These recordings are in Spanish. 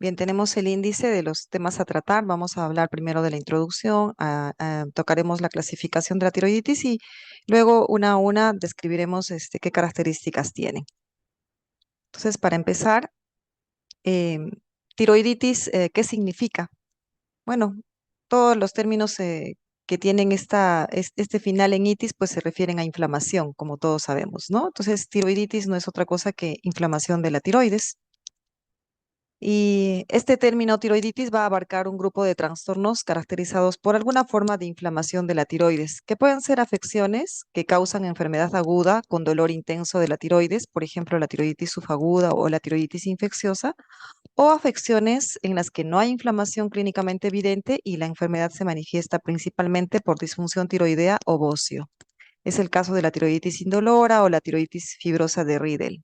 Bien, tenemos el índice de los temas a tratar. Vamos a hablar primero de la introducción, tocaremos la clasificación de la tiroiditis y luego una a una describiremos qué características tienen. Entonces, para empezar, em, tiroiditis, ¿qué significa? Bueno, todos los términos que tienen este final en itis, pues se refieren a inflamación, como todos sabemos, ¿no? Entonces, tiroiditis no es otra cosa que inflamación de la tiroides. Y este término tiroiditis va a abarcar un grupo de trastornos caracterizados por alguna forma de inflamación de la tiroides, que pueden ser afecciones que causan enfermedad aguda con dolor intenso de la tiroides, por ejemplo, la tiroiditis subaguda o la tiroiditis infecciosa, o afecciones en las que no hay inflamación clínicamente evidente y la enfermedad se manifiesta principalmente por disfunción tiroidea o bocio. Es el caso de la tiroiditis indolora o la tiroiditis fibrosa de Riedel.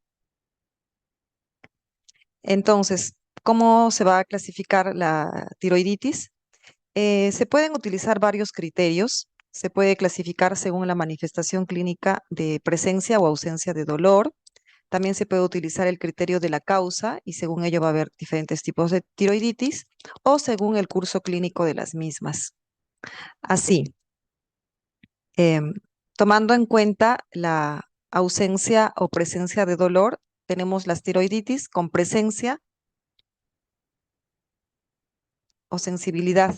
Entonces, ¿cómo se va a clasificar la tiroiditis? Se pueden utilizar varios criterios. Se puede clasificar según la manifestación clínica de presencia o ausencia de dolor. También se puede utilizar el criterio de la causa y según ello va a haber diferentes tipos de tiroiditis o según el curso clínico de las mismas. Así, em, tomando en cuenta la ausencia o presencia de dolor, tenemos las tiroiditis con presencia o sensibilidad,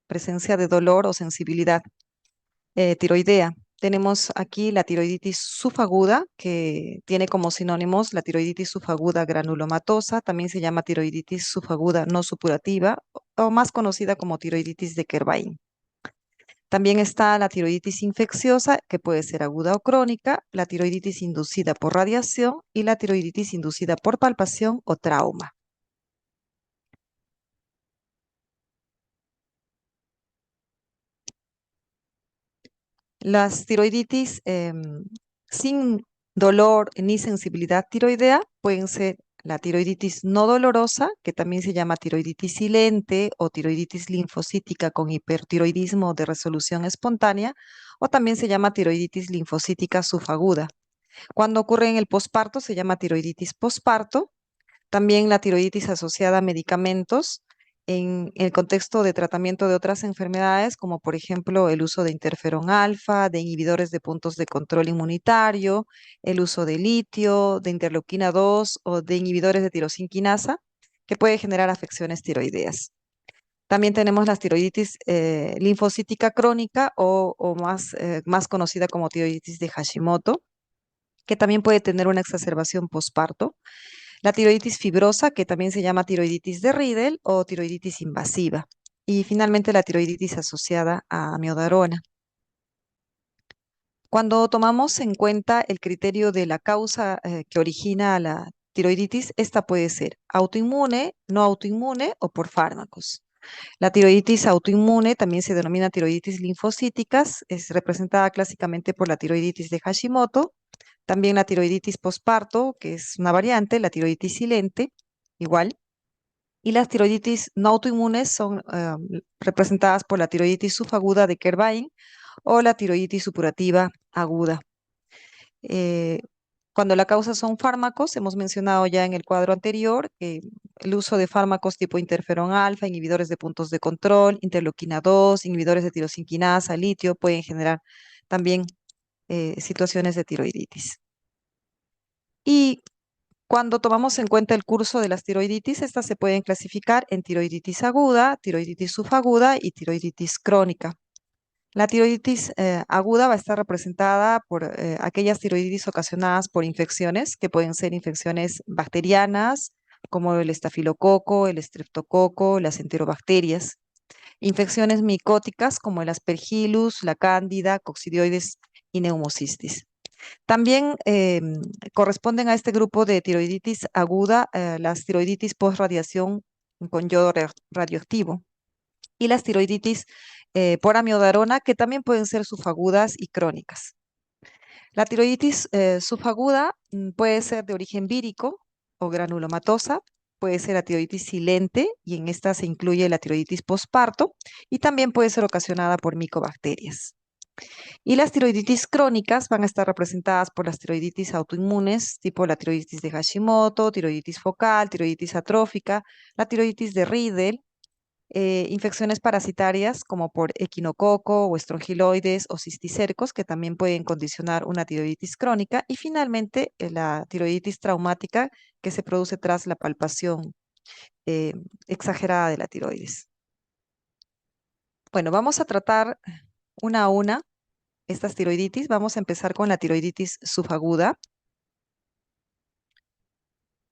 presencia de dolor o sensibilidad tiroidea. Tenemos aquí la tiroiditis subaguda, que tiene como sinónimos la tiroiditis subaguda granulomatosa, también se llama tiroiditis subaguda no supurativa o más conocida como tiroiditis de Kervain. También está la tiroiditis infecciosa, que puede ser aguda o crónica, la tiroiditis inducida por radiación y la tiroiditis inducida por palpación o trauma. Las tiroiditis sin dolor ni sensibilidad tiroidea pueden ser la tiroiditis no dolorosa, que también se llama tiroiditis silente o tiroiditis linfocítica con hipertiroidismo de resolución espontánea, o también se llama tiroiditis linfocítica subaguda. Cuando ocurre en el posparto se llama tiroiditis posparto. También la tiroiditis asociada a medicamentos en el contexto de tratamiento de otras enfermedades, como por ejemplo el uso de interferón alfa, de inhibidores de puntos de control inmunitario, el uso de litio, de interleuquina 2 o de inhibidores de tirosinquinasa, que puede generar afecciones tiroideas. También tenemos la tiroiditis linfocítica crónica o más conocida como tiroiditis de Hashimoto, que también puede tener una exacerbación posparto. La tiroiditis fibrosa, que también se llama tiroiditis de Riedel o tiroiditis invasiva. Y finalmente la tiroiditis asociada a amiodarona. Cuando tomamos en cuenta el criterio de la causa que origina la tiroiditis, esta puede ser autoinmune, no autoinmune o por fármacos. La tiroiditis autoinmune también se denomina tiroiditis linfocíticas, es representada clásicamente por la tiroiditis de Hashimoto. También la tiroiditis posparto, que es una variante, la tiroiditis silente, igual. Y las tiroiditis no autoinmunes son representadas por la tiroiditis subaguda de Kervain o la tiroiditis supurativa aguda. Eh, Cuando la causa son fármacos, hemos mencionado ya en el cuadro anterior que el uso de fármacos tipo interferón alfa, inhibidores de puntos de control, interleuquina 2, inhibidores de tirosinquinasa, litio, pueden generar también situaciones de tiroiditis. Y cuando tomamos en cuenta el curso de las tiroiditis, estas se pueden clasificar en tiroiditis aguda, tiroiditis subaguda y tiroiditis crónica. La tiroiditis aguda va a estar representada por aquellas tiroiditis ocasionadas por infecciones, que pueden ser infecciones bacterianas, como el estafilococo, el estreptococo, las enterobacterias. Infecciones micóticas, como el aspergillus, la cándida, coccidioides y neumocistis. También corresponden a este grupo de tiroiditis aguda las tiroiditis post-radiación con yodo radioactivo y las tiroiditis por amiodarona, que también pueden ser subagudas y crónicas. La tiroiditis subaguda puede ser de origen vírico o granulomatosa, puede ser la tiroiditis silente y en esta se incluye la tiroiditis posparto y también puede ser ocasionada por micobacterias. Y las tiroiditis crónicas van a estar representadas por las tiroiditis autoinmunes, tipo la tiroiditis de Hashimoto, tiroiditis focal, tiroiditis atrófica, la tiroiditis de Riedel, infecciones parasitarias como por equinococo o estrongiloides o cisticercos, que también pueden condicionar una tiroiditis crónica, y finalmente la tiroiditis traumática que se produce tras la palpación eh, exagerada de la tiroides. Bueno, vamos a tratar una a una estas tiroiditis. Vamos a empezar con la tiroiditis subaguda.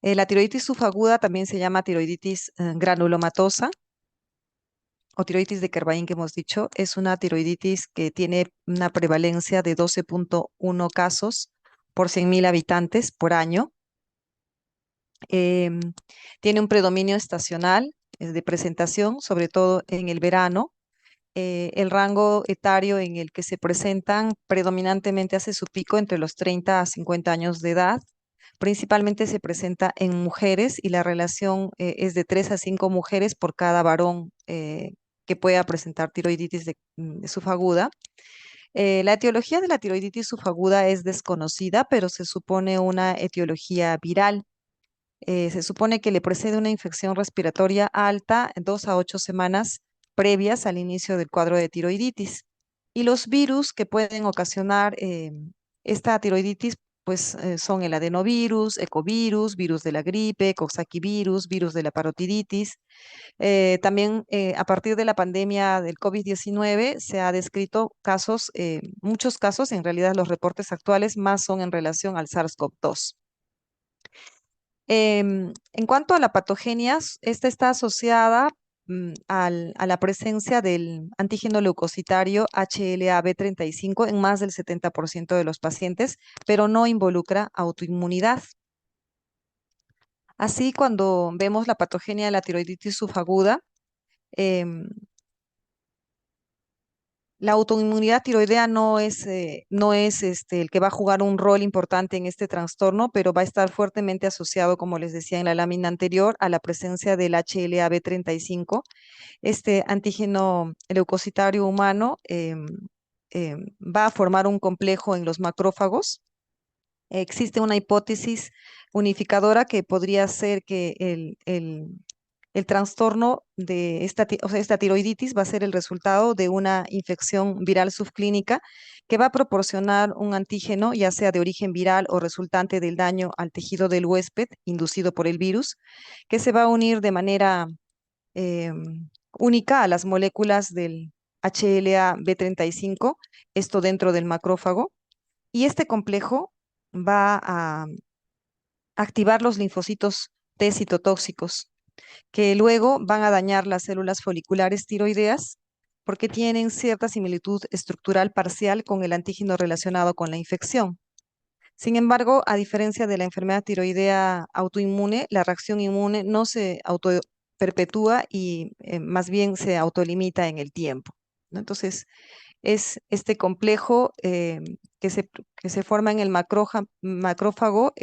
La tiroiditis subaguda también se llama tiroiditis granulomatosa o tiroiditis de Kervain que hemos dicho. Es una tiroiditis que tiene una prevalencia de 12.1 casos por 100.000 habitantes por año. Em, Tiene un predominio estacional de presentación, sobre todo en el verano. El rango etario en el que se presentan predominantemente hace su pico entre los 30 a 50 años de edad. Principalmente se presenta en mujeres y la relación es de 3 a 5 mujeres por cada varón que pueda presentar tiroiditis de subaguda. La etiología de la tiroiditis subaguda es desconocida, pero se supone una etiología viral. Se supone que le precede una infección respiratoria alta 2 a 8 semanas previas al inicio del cuadro de tiroiditis. Y los virus que pueden ocasionar esta tiroiditis pues, son el adenovirus, ecovirus, virus de la gripe, coxsackievirus, virus de la parotiditis. También a partir de la pandemia del COVID-19 se ha descrito casos, muchos casos, en realidad los reportes actuales más son en relación al SARS-CoV-2. En cuanto a la patogenia, esta está asociada a la presencia del antígeno leucocitario HLA-B35 en más del 70% de los pacientes, pero no involucra autoinmunidad. Así, cuando vemos la patogenia de la tiroiditis subaguda, em, la autoinmunidad tiroidea no es el que va a jugar un rol importante en este trastorno, pero va a estar fuertemente asociado, como les decía en la lámina anterior, a la presencia del HLA-B35. Este antígeno leucocitario humano va a formar un complejo en los macrófagos. Existe una hipótesis unificadora que podría ser que el trastorno de o sea, esta tiroiditis va a ser el resultado de una infección viral subclínica que va a proporcionar un antígeno, ya sea de origen viral o resultante del daño al tejido del huésped inducido por el virus, que se va a unir de manera única a las moléculas del HLA-B35, esto dentro del macrófago, y este complejo va a activar los linfocitos T citotóxicos que luego van a dañar las células foliculares tiroideas porque tienen cierta similitud estructural parcial con el antígeno relacionado con la infección. Sin embargo, a diferencia de la enfermedad tiroidea autoinmune, la reacción inmune no se autoperpetúa y más bien se autolimita en el tiempo, ¿no? Entonces, es este complejo que se forma en el macrófago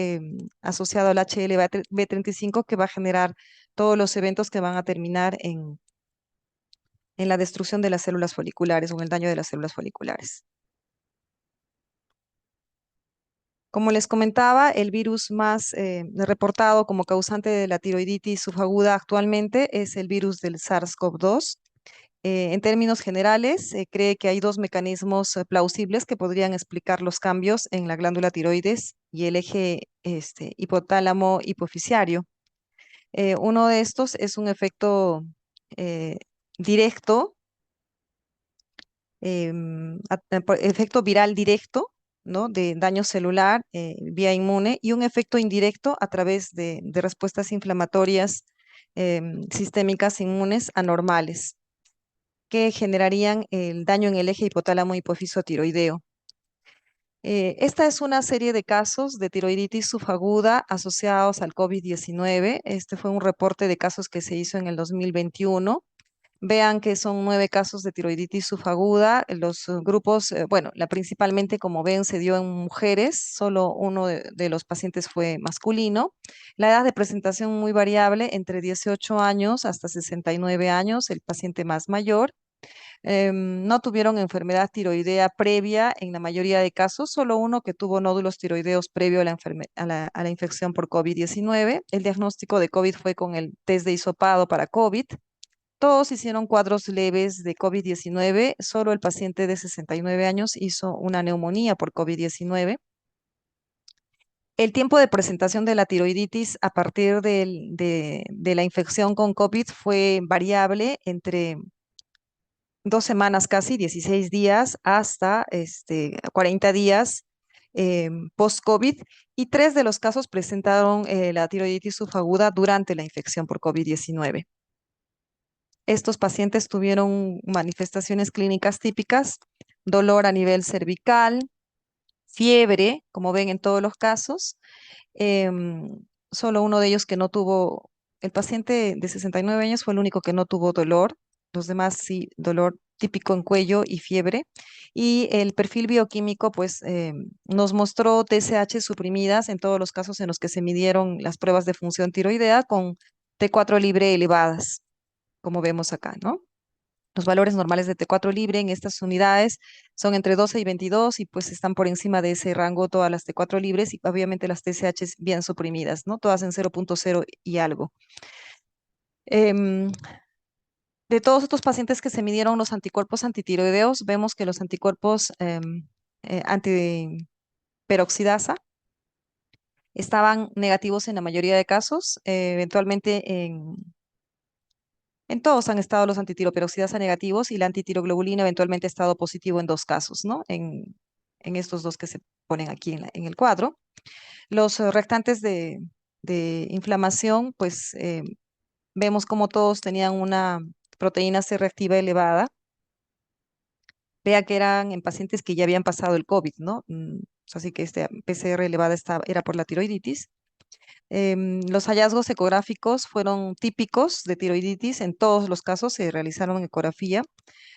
asociado al HLB35 que va a generar todos los eventos que van a terminar en la destrucción de las células foliculares o en el daño de las células foliculares. Como les comentaba, el virus más reportado como causante de la tiroiditis subaguda actualmente es el virus del SARS-CoV-2. En términos generales, se cree que hay dos mecanismos plausibles que podrían explicar los cambios en la glándula tiroides y el eje hipotálamo hipoficiario. Uno de estos es un efecto eh, directo, efecto viral directo, ¿no? De daño celular vía inmune y un efecto indirecto a través de respuestas inflamatorias sistémicas inmunes anormales que generarían el daño en el eje hipotálamo hipófiso tiroideo. Esta es una serie de casos de tiroiditis subaguda asociados al COVID-19. Este fue un reporte de casos que se hizo en el 2021. Vean que son 9 casos de tiroiditis subaguda. Los grupos, bueno, principalmente, como ven, se dio en mujeres. Solo uno de los pacientes fue masculino. La edad de presentación muy variable, entre 18 años hasta 69 años, el paciente más mayor. No tuvieron enfermedad tiroidea previa en la mayoría de casos, solo uno que tuvo nódulos tiroideos previo a la infección por COVID-19. El diagnóstico de COVID fue con el test de hisopado para COVID. Todos hicieron cuadros leves de COVID-19, solo el paciente de 69 años hizo una neumonía por COVID-19. El tiempo de presentación de la tiroiditis a partir de la infección con COVID fue variable entre 2 semanas casi, 16 días, hasta 40 días post-COVID, y 3 de los casos presentaron la tiroiditis subaguda durante la infección por COVID-19. Estos pacientes tuvieron manifestaciones clínicas típicas: dolor a nivel cervical, fiebre, como ven en todos los casos. Em, Solo uno de ellos que no tuvo, el paciente de 69 años fue el único que no tuvo dolor, los demás sí, dolor típico en cuello y fiebre. Y el perfil bioquímico, pues, nos mostró TSH suprimidas en todos los casos en los que se midieron las pruebas de función tiroidea con T4 libre elevadas, como vemos acá, ¿no? Los valores normales de T4 libre en estas unidades son entre 12 y 22, y pues están por encima de ese rango todas las T4 libres, y obviamente las TSH bien suprimidas, ¿no? Todas en 0.0 y algo. Em, de todos estos pacientes que se midieron los anticuerpos antitiroideos, vemos que los anticuerpos antiperoxidasa estaban negativos en la mayoría de casos. Eventualmente en todos han estado los antitiroperoxidasa negativos, y la antitiroglobulina eventualmente ha estado positivo en 2 casos, ¿no? En estos dos que se ponen aquí en el cuadro. Los reactantes de inflamación, pues vemos como todos tenían una proteína C reactiva elevada. Vea que eran en pacientes que ya habían pasado el COVID, ¿no? Así que este PCR elevada era por la tiroiditis. Los hallazgos ecográficos fueron típicos de tiroiditis. En todos los casos se realizaron ecografía.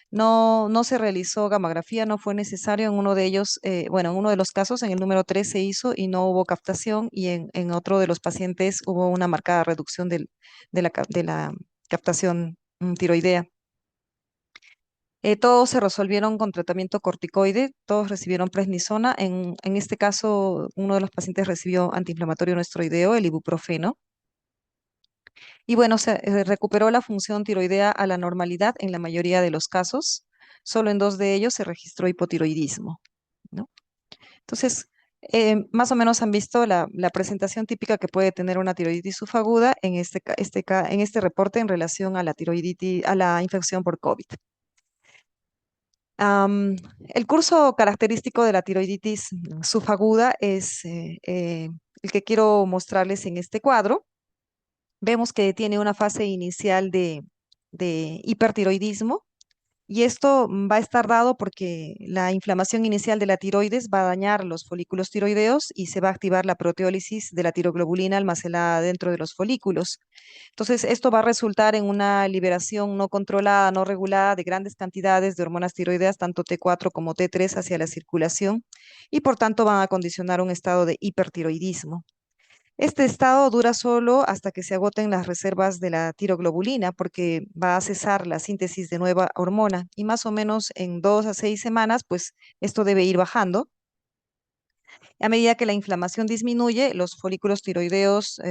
No se realizó gamografía, no fue necesario en uno de ellos. Bueno, en uno de los casos, en el número 3 se hizo y no hubo captación, y en otro de los pacientes hubo una marcada reducción de la captación tiroidea. Todos se resolvieron con tratamiento corticoide, todos recibieron prednisona. En este caso, uno de los pacientes recibió antiinflamatorio no esteroideo, el ibuprofeno. Y bueno, se recuperó la función tiroidea a la normalidad en la mayoría de los casos. Solo en 2 de ellos se registró hipotiroidismo, ¿no? Entonces, más o menos han visto la presentación típica que puede tener una tiroiditis subaguda en este reporte en relación a la tiroiditis, a la infección por COVID. Am, el curso característico de la tiroiditis subaguda es el que quiero mostrarles en este cuadro. Vemos que tiene una fase inicial de hipertiroidismo, y esto va a estar dado porque la inflamación inicial de la tiroides va a dañar los folículos tiroideos y se va a activar la proteólisis de la tiroglobulina almacenada dentro de los folículos. Entonces, esto va a resultar en una liberación no controlada, no regulada de grandes cantidades de hormonas tiroideas, tanto T4 como T3, hacia la circulación, y por tanto van a condicionar un estado de hipertiroidismo. Este estado dura solo hasta que se agoten las reservas de la tiroglobulina, porque va a cesar la síntesis de nueva hormona, y más o menos en 2 a 6 semanas, pues esto debe ir bajando. A medida que la inflamación disminuye, los folículos tiroideos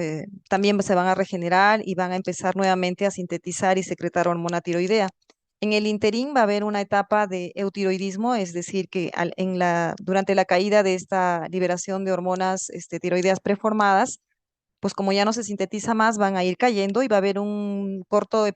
también se van a regenerar y van a empezar nuevamente a sintetizar y secretar hormona tiroidea. En el interín va a haber una etapa de eutiroidismo, es decir, que durante la caída de esta liberación de hormonas tiroideas preformadas, pues como ya no se sintetiza más, van a ir cayendo, y va a haber un corto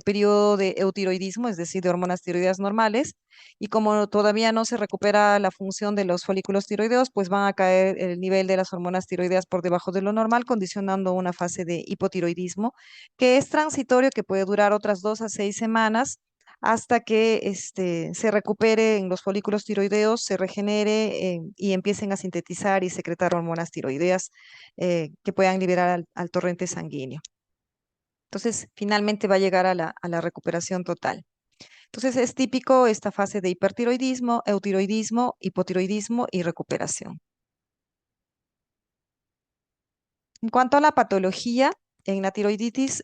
periodo de eutiroidismo, es decir, de hormonas tiroideas normales. Y como todavía no se recupera la función de los folículos tiroideos, pues van a caer el nivel de las hormonas tiroideas por debajo de lo normal, condicionando una fase de hipotiroidismo, que es transitorio, que puede durar otras 2 a 6 semanas, hasta que se recupere en los folículos tiroideos, se regenere, y empiecen a sintetizar y secretar hormonas tiroideas que puedan liberar al torrente sanguíneo. Entonces, finalmente va a llegar a la recuperación total. Entonces, es típico esta fase de hipertiroidismo, eutiroidismo, hipotiroidismo y recuperación. En cuanto a la patología, en la tiroiditis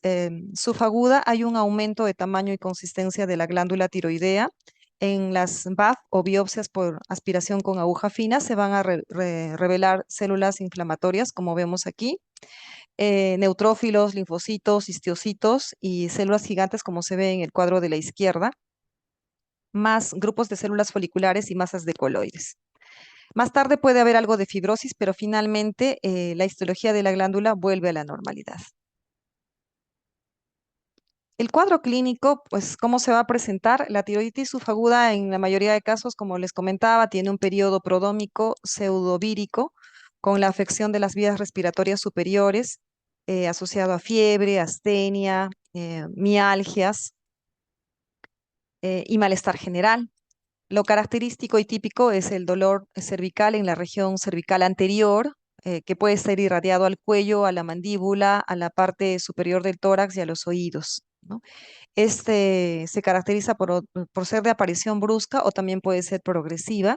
subaguda hay un aumento de tamaño y consistencia de la glándula tiroidea. En las BAF o biopsias por aspiración con aguja fina se van a revelar células inflamatorias, como vemos aquí, neutrófilos, linfocitos, histiocitos y células gigantes, como se ve en el cuadro de la izquierda, más grupos de células foliculares y masas de coloides. Más tarde puede haber algo de fibrosis, pero finalmente la histología de la glándula vuelve a la normalidad. El cuadro clínico, pues, ¿cómo se va a presentar? La tiroiditis subaguda, en la mayoría de casos, como les comentaba, tiene un periodo prodómico pseudovírico con la afección de las vías respiratorias superiores, asociado a fiebre, astenia, mialgias y malestar general. Lo característico y típico es el dolor cervical en la región cervical anterior, que puede ser irradiado al cuello, a la mandíbula, a la parte superior del tórax y a los oídos, ¿no? Este se caracteriza por ser de aparición brusca o también puede ser progresiva.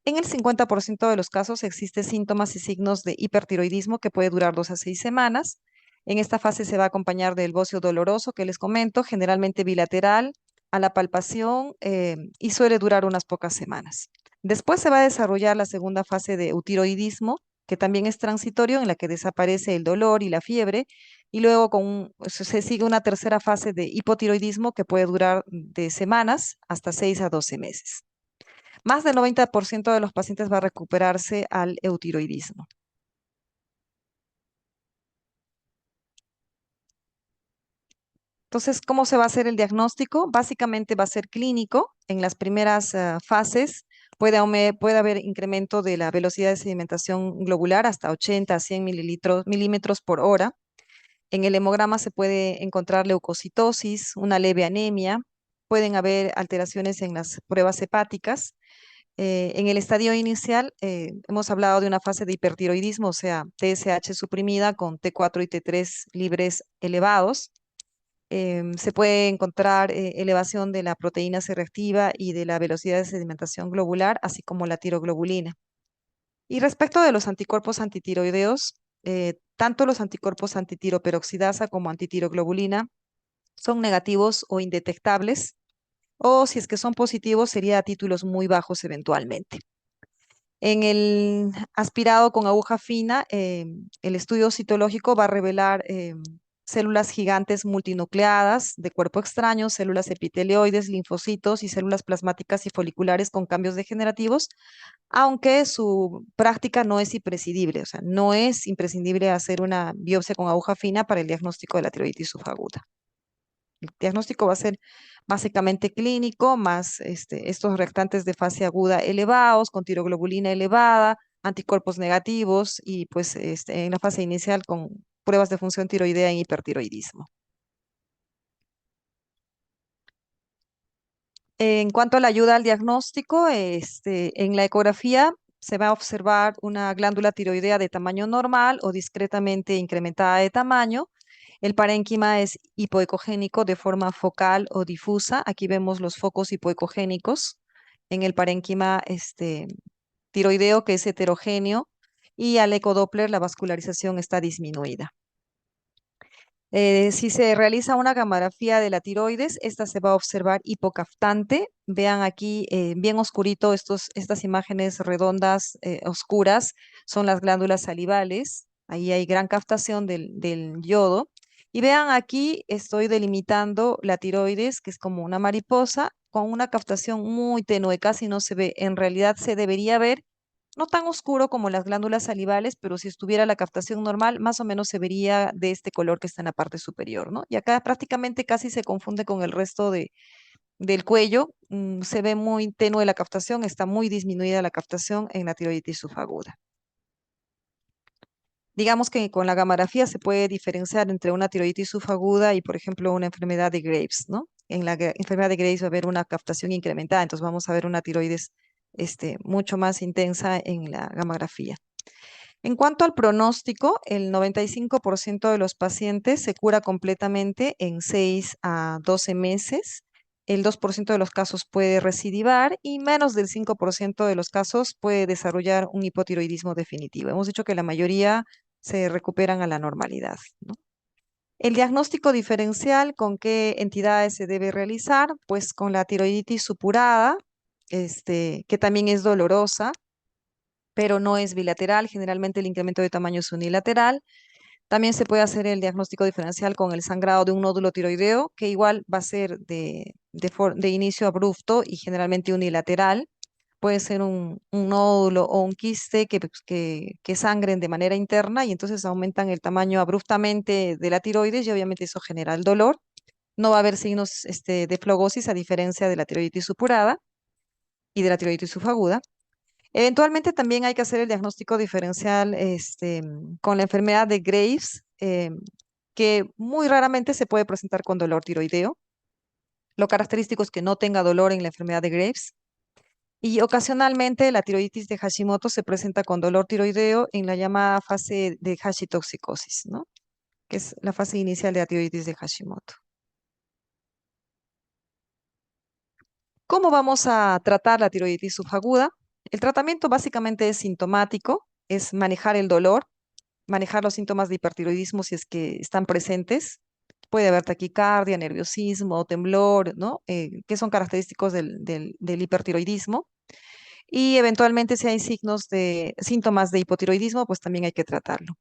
En el 50% de los casos existen síntomas y signos de hipertiroidismo que puede durar 2 a 6 semanas. En esta fase se va a acompañar del bocio doloroso que les comento, generalmente bilateral, a la palpación y suele durar unas pocas semanas. Después se va a desarrollar la segunda fase de eutiroidismo, que también es transitorio, en la que desaparece el dolor y la fiebre, y luego se sigue una tercera fase de hipotiroidismo que puede durar de semanas hasta 6 a 12 meses. Más del 90% de los pacientes va a recuperarse al eutiroidismo. Entonces, ¿cómo se va a hacer el diagnóstico? Básicamente va a ser clínico. En las primeras fases puede haber incremento de la velocidad de sedimentación globular hasta 80 a 100 milímetros por hora. En el hemograma se puede encontrar leucocitosis, una leve anemia, pueden haber alteraciones en las pruebas hepáticas. En el estadio inicial hemos hablado de una fase de hipertiroidismo, o sea, TSH suprimida con T4 y T3 libres elevados. Se puede encontrar elevación de la proteína C reactiva y de la velocidad de sedimentación globular, así como la tiroglobulina. Y respecto de los anticuerpos antitiroideos, tanto los anticuerpos antitiroperoxidasa como antitiroglobulina son negativos o indetectables, o si es que son positivos, sería a títulos muy bajos eventualmente. En el aspirado con aguja fina, el estudio citológico va a revelar células gigantes multinucleadas de cuerpo extraño, células epitelioides, linfocitos y células plasmáticas y foliculares con cambios degenerativos, aunque su práctica no es imprescindible, o sea, no es imprescindible hacer una biopsia con aguja fina para el diagnóstico de la tiroiditis subaguda. El diagnóstico va a ser básicamente clínico, más estos reactantes de fase aguda elevados, con tiroglobulina elevada, anticuerpos negativos y pues en la fase inicial con pruebas de función tiroidea en hipertiroidismo. En cuanto a la ayuda al diagnóstico, en la ecografía se va a observar una glándula tiroidea de tamaño normal o discretamente incrementada de tamaño. El parénquima es hipoecogénico de forma focal o difusa. Aquí vemos los focos hipoecogénicos en el parénquima tiroideo, que es heterogéneo, y al ecodoppler la vascularización está disminuida. Si se realiza una gamografía de la tiroides, esta se va a observar hipocaftante. Vean aquí bien oscurito estas imágenes redondas, oscuras, son las glándulas salivales. Ahí hay gran captación del yodo. Y vean aquí, estoy delimitando la tiroides, que es como una mariposa, con una captación muy tenue, casi no se ve. En realidad se debería ver no tan oscuro como las glándulas salivales, pero si estuviera la captación normal, más o menos se vería de este color que está en la parte superior, ¿no? Y acá prácticamente casi se confunde con el resto del cuello. Se ve muy tenue la captación, está muy disminuida la captación en la tiroiditis subaguda. Digamos que con la gamografía se puede diferenciar entre una tiroiditis subaguda y, por ejemplo, una enfermedad de Graves, ¿no? En la enfermedad de Graves va a haber una captación incrementada, entonces vamos a ver una tiroides mucho más intensa en la gamografía. En cuanto al pronóstico, el 95% de los pacientes se cura completamente en 6 a 12 meses. El 2% de los casos puede recidivar y menos del 5% de los casos puede desarrollar un hipotiroidismo definitivo. Hemos dicho que la mayoría se recuperan a la normalidad, ¿no? El diagnóstico diferencial, ¿con qué entidades se debe realizar? Pues con la tiroiditis supurada, que también es dolorosa, pero no es bilateral. Generalmente el incremento de tamaño es unilateral. También se puede hacer el diagnóstico diferencial con el sangrado de un nódulo tiroideo, que igual va a ser de inicio abrupto y generalmente unilateral. Puede ser un nódulo o un quiste que sangren de manera interna y entonces aumentan el tamaño abruptamente de la tiroides y obviamente eso genera el dolor. No va a haber signos de flogosis a diferencia de la tiroiditis supurada y de la tiroiditis subaguda. Eventualmente también hay que hacer el diagnóstico diferencial con la enfermedad de Graves, que muy raramente se puede presentar con dolor tiroideo. Lo característico es que no tenga dolor en la enfermedad de Graves. Y ocasionalmente la tiroiditis de Hashimoto se presenta con dolor tiroideo en la llamada fase de Hashitoxicosis, ¿no? Que es la fase inicial de la tiroiditis de Hashimoto. ¿Cómo vamos a tratar la tiroiditis subaguda? El tratamiento básicamente es sintomático, es manejar el dolor, manejar los síntomas de hipertiroidismo si es que están presentes. Puede haber taquicardia, nerviosismo, temblor, ¿no? Que son característicos del hipertiroidismo. Y eventualmente si hay signos de síntomas de hipotiroidismo, pues también hay que tratarlo.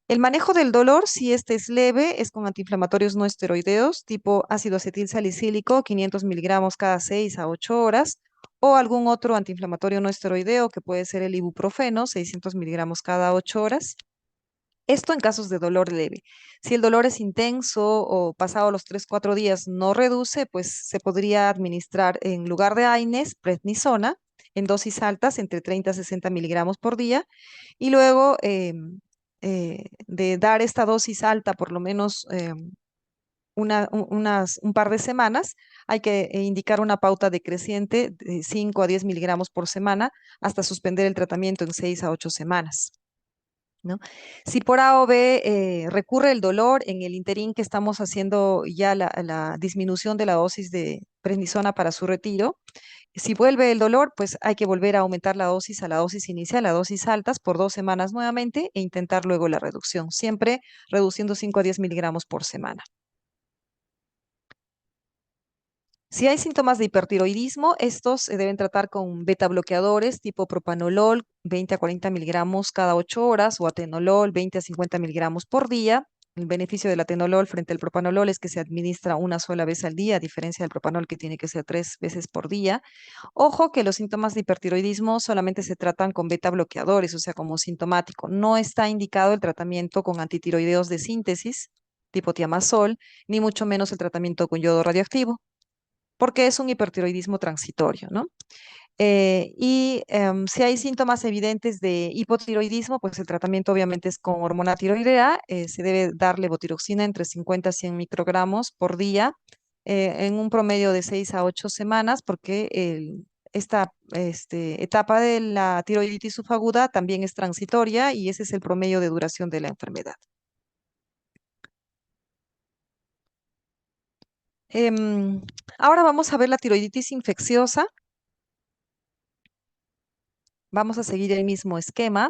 El manejo del dolor, si este es leve, es con antiinflamatorios no esteroideos, tipo ácido acetil salicílico, 500 miligramos cada 6 a 8 horas, o algún otro antiinflamatorio no esteroideo, que puede ser el ibuprofeno, 600 miligramos cada 8 horas. Esto en casos de dolor leve. Si el dolor es intenso o pasado los 3 4 días no reduce, pues se podría administrar en lugar de AINES, prednisona, en dosis altas, entre 30 a 60 miligramos por día. Y luego de dar esta dosis alta por lo menos un par de semanas, hay que indicar una pauta decreciente de 5 a 10 miligramos por semana hasta suspender el tratamiento en 6 a 8 semanas. ¿No? Si por A o B recurre el dolor en el interín que estamos haciendo ya la disminución de la dosis de prednisona para su retiro, si vuelve el dolor, pues hay que volver a aumentar la dosis a la dosis inicial, a dosis altas, por 2 semanas nuevamente e intentar luego la reducción, siempre reduciendo 5 a 10 miligramos por semana. Si hay síntomas de hipertiroidismo, estos se deben tratar con beta bloqueadores tipo propanolol, 20 a 40 miligramos cada 8 horas, o atenolol, 20 a 50 miligramos por día. El beneficio del atenolol frente al propanolol es que se administra una sola vez al día, a diferencia del propanol que tiene que ser 3 veces por día. Ojo que los síntomas de hipertiroidismo solamente se tratan con beta bloqueadores, o sea, como sintomático. No está indicado el tratamiento con antitiroideos de síntesis, tipo tiamazol, ni mucho menos el tratamiento con yodo radioactivo porque es un hipertiroidismo transitorio, ¿no? Si hay síntomas evidentes de hipotiroidismo, pues el tratamiento obviamente es con hormona tiroidea. Se debe dar levotiroxina entre 50 a 100 microgramos por día en un promedio de 6 a 8 semanas, porque esta etapa de la tiroiditis subaguda también es transitoria y ese es el promedio de duración de la enfermedad. Em, Ahora vamos a ver la tiroiditis infecciosa. Vamos a seguir el mismo esquema.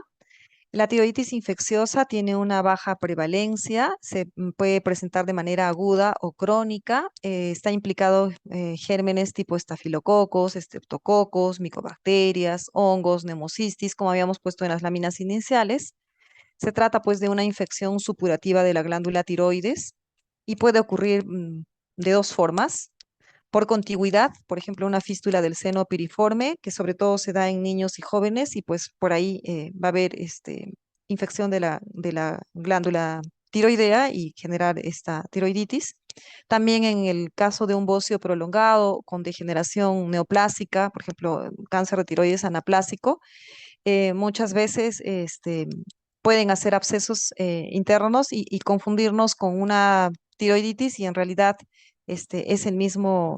La tiroiditis infecciosa tiene una baja prevalencia, se puede presentar de manera aguda o crónica. Está implicado gérmenes tipo estafilococos, estreptococos, micobacterias, hongos, neumocistis, como habíamos puesto en las láminas iniciales. Se trata pues de una infección supurativa de la glándula tiroides y puede ocurrir de dos formas por contigüidad, por ejemplo, una fístula del seno piriforme, que sobre todo se da en niños y jóvenes, y pues por ahí va a haber infección de la glándula tiroidea y generar esta tiroiditis. También en el caso de un bocio prolongado con degeneración neoplásica, por ejemplo, cáncer de tiroides anaplásico, muchas veces pueden hacer abscesos internos y confundirnos con una tiroiditis y en realidad es el mismo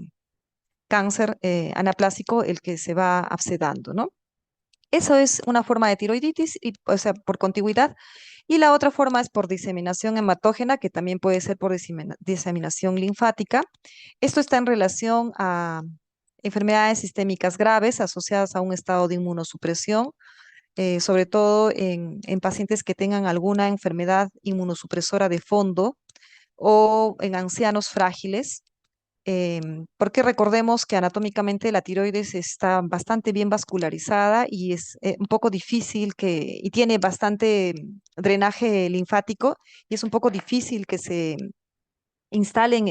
cáncer anaplásico el que se va abscedando, ¿no? Eso es una forma de tiroiditis, o sea, por contigüidad. Y la otra forma es por diseminación hematógena, que también puede ser por diseminación linfática. Esto está en relación a enfermedades sistémicas graves asociadas a un estado de inmunosupresión, sobre todo en pacientes que tengan alguna enfermedad inmunosupresora de fondo, o en ancianos frágiles, porque recordemos que anatómicamente la tiroides está bastante bien vascularizada y es un poco difícil y tiene bastante drenaje linfático y es un poco difícil que se instalen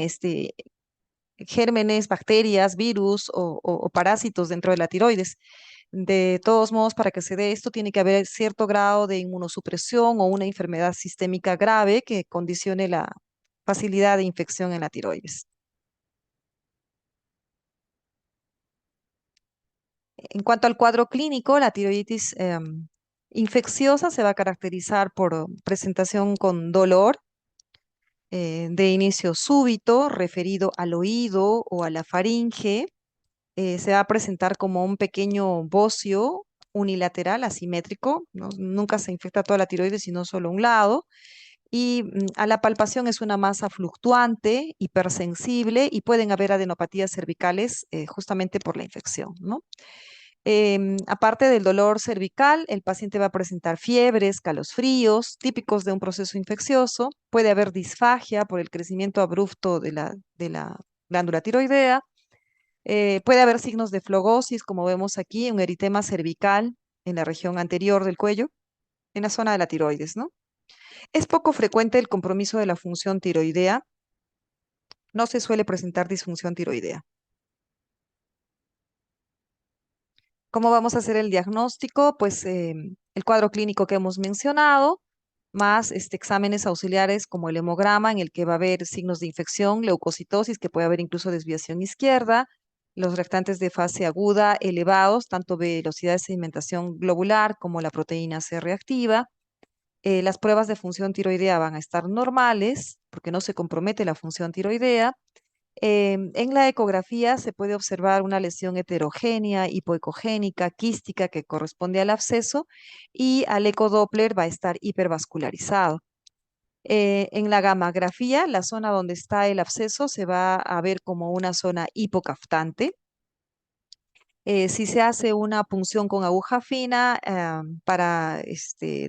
gérmenes, bacterias, virus o parásitos dentro de la tiroides. De todos modos, para que se dé esto, tiene que haber cierto grado de inmunosupresión o una enfermedad sistémica grave que condicione la facilidad de infección en la tiroides. En cuanto al cuadro clínico, la tiroiditis infecciosa se va a caracterizar por presentación con dolor de inicio súbito, referido al oído o a la faringe. Se va a presentar como un pequeño bocio unilateral, asimétrico. Nunca se infecta toda la tiroides, sino solo un lado. Y a la palpación es una masa fluctuante, hipersensible y pueden haber adenopatías cervicales justamente por la infección, ¿no? Aparte del dolor cervical, el paciente va a presentar fiebres, calosfríos, típicos de un proceso infeccioso. Puede haber disfagia por el crecimiento abrupto de la glándula tiroidea. Puede haber signos de flogosis, como vemos aquí, un eritema cervical en la región anterior del cuello, en la zona de la tiroides, ¿no? Es poco frecuente el compromiso de la función tiroidea. No se suele presentar disfunción tiroidea. ¿Cómo vamos a hacer el diagnóstico? Pues el cuadro clínico que hemos mencionado, más exámenes auxiliares como el hemograma, en el que va a haber signos de infección, leucocitosis, que puede haber incluso desviación izquierda, los reactantes de fase aguda elevados, tanto velocidad de sedimentación globular como la proteína C reactiva. Las pruebas de función tiroidea van a estar normales, porque no se compromete la función tiroidea. En la ecografía se puede observar una lesión heterogénea, hipoecogénica, quística que corresponde al absceso y al ecodoppler va a estar hipervascularizado. En la gammagrafía, la zona donde está el absceso se va a ver como una zona hipocaftante. Si se hace una punción con aguja fina para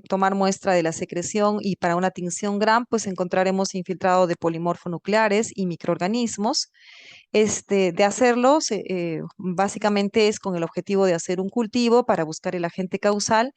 tomar muestra de la secreción y para una tinción Gram, pues encontraremos infiltrado de polimorfonucleares y microorganismos. De hacerlo, básicamente es con el objetivo de hacer un cultivo para buscar el agente causal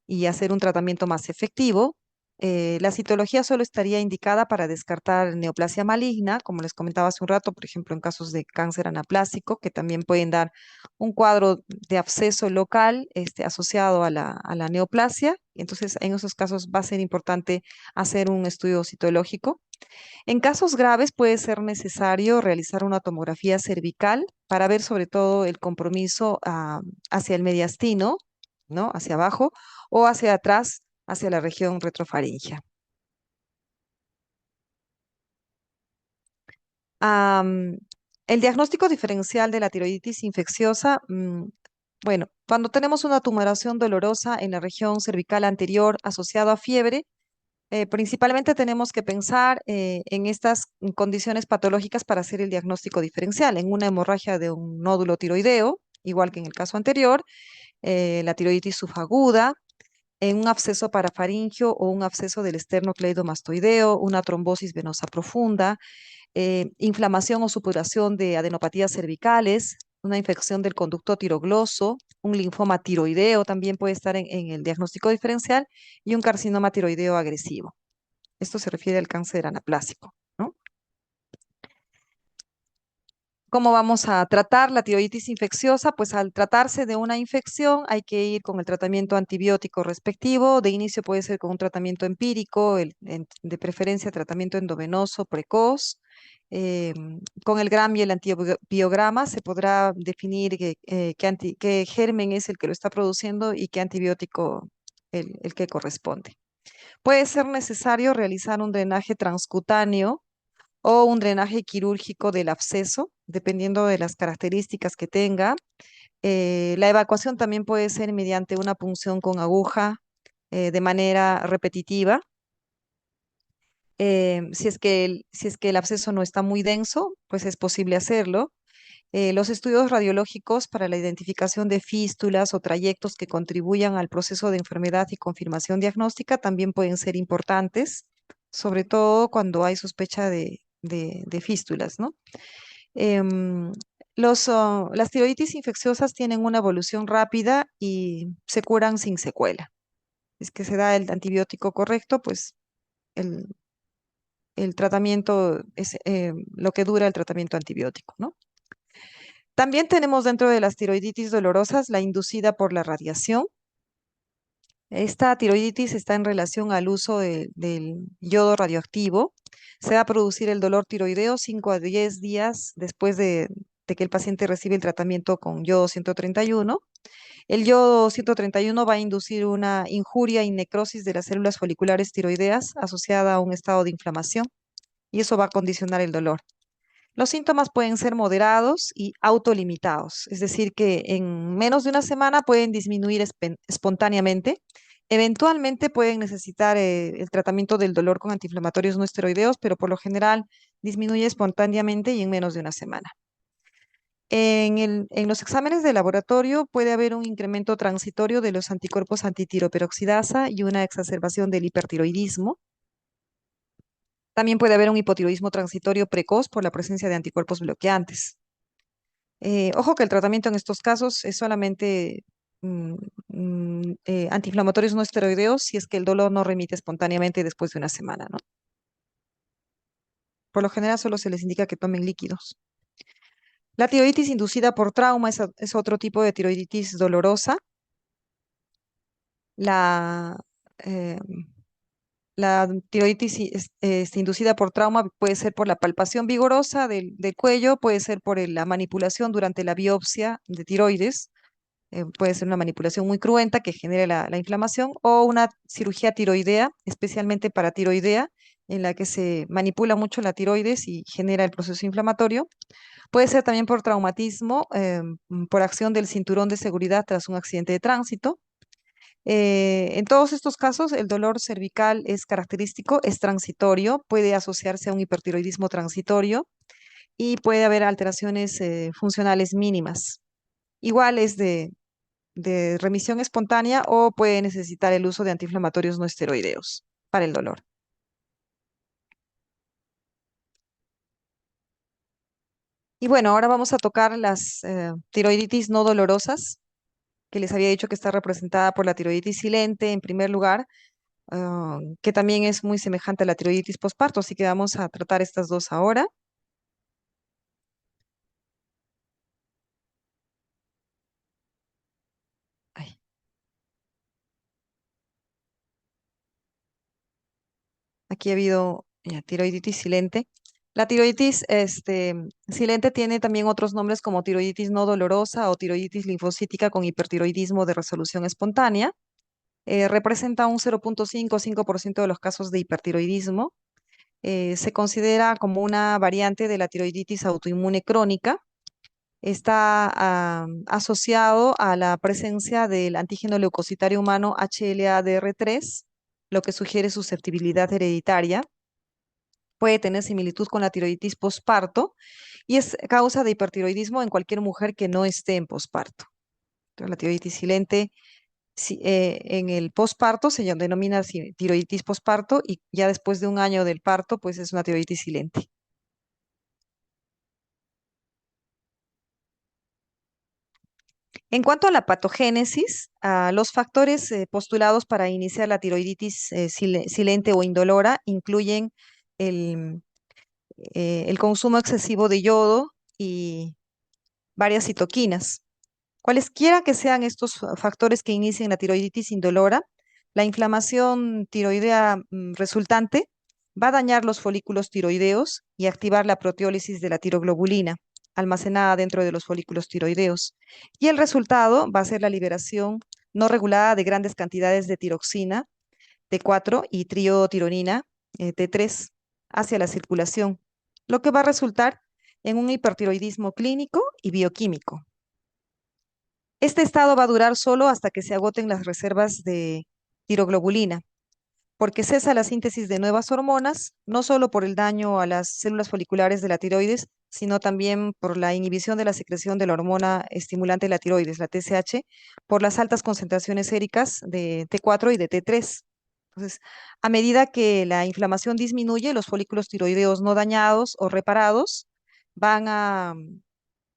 y hacer un tratamiento más efectivo. La citología solo estaría indicada para descartar neoplasia maligna, como les comentaba hace un rato, por ejemplo, en casos de cáncer anaplásico, que también pueden dar un cuadro de absceso local asociado a la neoplasia. Entonces, en esos casos va a ser importante hacer un estudio citológico. En casos graves puede ser necesario realizar una tomografía cervical para ver sobre todo el compromiso hacia el mediastino, ¿no? Hacia abajo o hacia atrás, hacia la región retrofaringea. Am, el diagnóstico diferencial de la tiroiditis infecciosa, bueno, cuando tenemos una tumoración dolorosa en la región cervical anterior asociada a fiebre, principalmente tenemos que pensar en estas condiciones patológicas para hacer el diagnóstico diferencial, en una hemorragia de un nódulo tiroideo, igual que en el caso anterior, la tiroiditis subaguda, en un absceso parafaringio o un absceso del esternocleidomastoideo, una trombosis venosa profunda, inflamación o supuración de adenopatías cervicales, una infección del conducto tirogloso, un linfoma tiroideo también puede estar en el diagnóstico diferencial y un carcinoma tiroideo agresivo. Esto se refiere al cáncer anaplásico, ¿no? ¿Cómo vamos a tratar la tiroiditis infecciosa? Pues al tratarse de una infección hay que ir con el tratamiento antibiótico respectivo. De inicio puede ser con un tratamiento empírico, de preferencia tratamiento endovenoso precoz. Con el GRAM y el antibiograma se podrá definir qué germen es el que lo está produciendo y qué antibiótico el que corresponde. Puede ser necesario realizar un drenaje transcutáneo o un drenaje quirúrgico del absceso, dependiendo de las características que tenga. La evacuación también puede ser mediante una punción con aguja de manera repetitiva. Si es que el absceso no está muy denso, pues es posible hacerlo. Los estudios radiológicos para la identificación de fístulas o trayectos que contribuyan al proceso de enfermedad y confirmación diagnóstica también pueden ser importantes. sobre todo cuando hay sospecha de fístulas, ¿no? Em, las tiroiditis infecciosas tienen una evolución rápida y se curan sin secuela. Es que se da el antibiótico correcto, pues el, el tratamiento es lo que dura el tratamiento antibiótico, ¿no? También tenemos dentro de las tiroiditis dolorosas la inducida por la radiación. Esta tiroiditis está en relación al uso del yodo radioactivo. Se va a producir el dolor tiroideo 5 a 10 días después de que el paciente recibe el tratamiento con yodo 131. El yodo 131 va a inducir una injuria y necrosis de las células foliculares tiroideas asociada a un estado de inflamación y eso va a condicionar el dolor. Los síntomas pueden ser moderados y autolimitados, es decir, que en menos de una semana pueden disminuir espontáneamente. Eventualmente pueden necesitar el tratamiento del dolor con antiinflamatorios no esteroideos, pero por lo general disminuye espontáneamente y en menos de una semana. En los exámenes de laboratorio puede haber un incremento transitorio de los anticuerpos antitiroperoxidasa y una exacerbación del hipertiroidismo. También puede haber un hipotiroidismo transitorio precoz por la presencia de anticuerpos bloqueantes. Ojo que el tratamiento en estos casos es solamente mm, antiinflamatorios no esteroideos si es que el dolor no remite espontáneamente después de una semana, ¿no? Por lo general solo se les indica que tomen líquidos. La tiroiditis inducida por trauma es otro tipo de tiroiditis dolorosa. La, eh, la tiroiditis inducida por trauma puede ser por la palpación vigorosa del cuello, puede ser por la manipulación durante la biopsia de tiroides, puede ser una manipulación muy cruenta que genere la inflamación o una cirugía tiroidea, especialmente para tiroidea, en la que se manipula mucho la tiroides y genera el proceso inflamatorio. Puede ser también por traumatismo, por acción del cinturón de seguridad tras un accidente de tránsito. En todos estos casos, el dolor cervical es característico, es transitorio, puede asociarse a un hipertiroidismo transitorio y puede haber alteraciones funcionales mínimas. Igual es de remisión espontánea o puede necesitar el uso de antiinflamatorios no esteroideos para el dolor. Y bueno, ahora vamos a tocar las tiroiditis no dolorosas, que les había dicho que está representada por la tiroiditis silente en primer lugar, que también es muy semejante a la tiroiditis posparto, así que vamos a tratar estas dos ahora. Ay, aquí ha habido tiroiditis silente. La tiroiditis silente tiene también otros nombres como tiroiditis no dolorosa o tiroiditis linfocítica con hipertiroidismo de resolución espontánea. Representa un 0,5% de los casos de hipertiroidismo. Se considera como una variante de la tiroiditis autoinmune crónica. Está asociado a la presencia del antígeno leucocitario humano HLA-DR3, lo que sugiere susceptibilidad hereditaria. Puede tener similitud con la tiroiditis posparto y es causa de hipertiroidismo en cualquier mujer que no esté en posparto. Entonces, la tiroiditis silente en el posparto se denomina tiroiditis posparto y ya después de un año del parto, pues es una tiroiditis silente. En cuanto a la patogénesis, los factores postulados para iniciar la tiroiditis silente o indolora incluyen el, el consumo excesivo de yodo y varias citoquinas. Cualesquiera que sean estos factores que inicien la tiroiditis indolora, la inflamación tiroidea resultante va a dañar los folículos tiroideos y activar la proteólisis de la tiroglobulina almacenada dentro de los folículos tiroideos. Y el resultado va a ser la liberación no regulada de grandes cantidades de tiroxina T4 y triotironina T3 hacia la circulación, lo que va a resultar en un hipertiroidismo clínico y bioquímico. Este estado va a durar solo hasta que se agoten las reservas de tiroglobulina, porque cesa la síntesis de nuevas hormonas, no solo por el daño a las células foliculares de la tiroides, sino también por la inhibición de la secreción de la hormona estimulante de la tiroides, la TSH, por las altas concentraciones séricas de T4 y de T3. Entonces, a medida que la inflamación disminuye, los folículos tiroideos no dañados o reparados van a,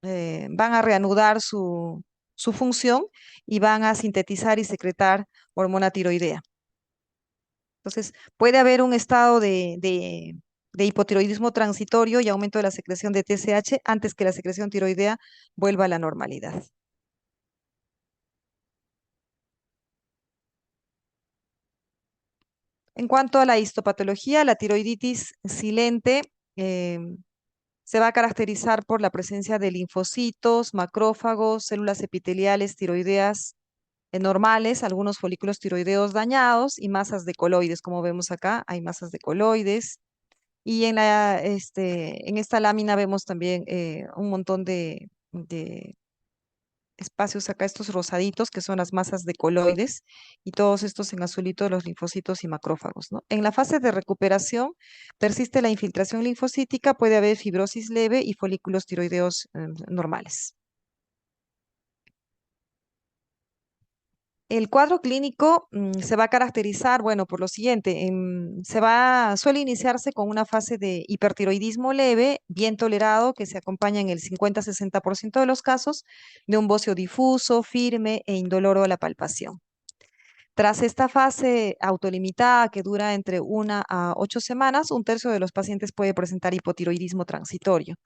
van a reanudar su función y van a sintetizar y secretar hormona tiroidea. Entonces, puede haber un estado de hipotiroidismo transitorio y aumento de la secreción de TSH antes que la secreción tiroidea vuelva a la normalidad. En cuanto a la histopatología, la tiroiditis silente se va a caracterizar por la presencia de linfocitos, macrófagos, células epiteliales tiroideas normales, algunos folículos tiroideos dañados y masas de coloides. Como vemos acá, hay masas de coloides. Y en esta lámina vemos también un montón de espacios acá, estos rosaditos, que son las masas de coloides, y todos estos en azulito, los linfocitos y macrófagos, ¿no? En la fase de recuperación persiste la infiltración linfocítica, puede haber fibrosis leve y folículos tiroideos normales. El cuadro clínico se va a caracterizar, bueno, por lo siguiente, suele iniciarse con una fase de hipertiroidismo leve, bien tolerado, que se acompaña en el 50-60% de los casos de un bocio difuso, firme e indoloro a la palpación. Tras esta fase autolimitada que dura entre 1 a 8 semanas, un tercio de los pacientes puede presentar hipotiroidismo transitorio,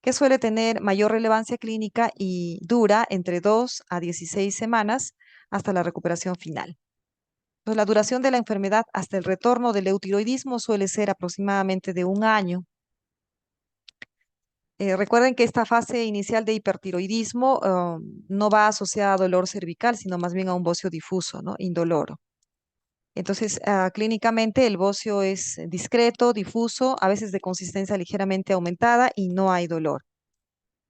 que suele tener mayor relevancia clínica y dura entre 2 a 16 semanas hasta la recuperación final. Pues la duración de la enfermedad hasta el retorno del eutiroidismo suele ser aproximadamente de 1 año. Recuerden que esta fase inicial de hipertiroidismo no va asociada a dolor cervical, sino más bien a un bocio difuso, ¿no? Indoloro. Entonces, clínicamente el bocio es discreto, difuso, a veces de consistencia ligeramente aumentada y no hay dolor.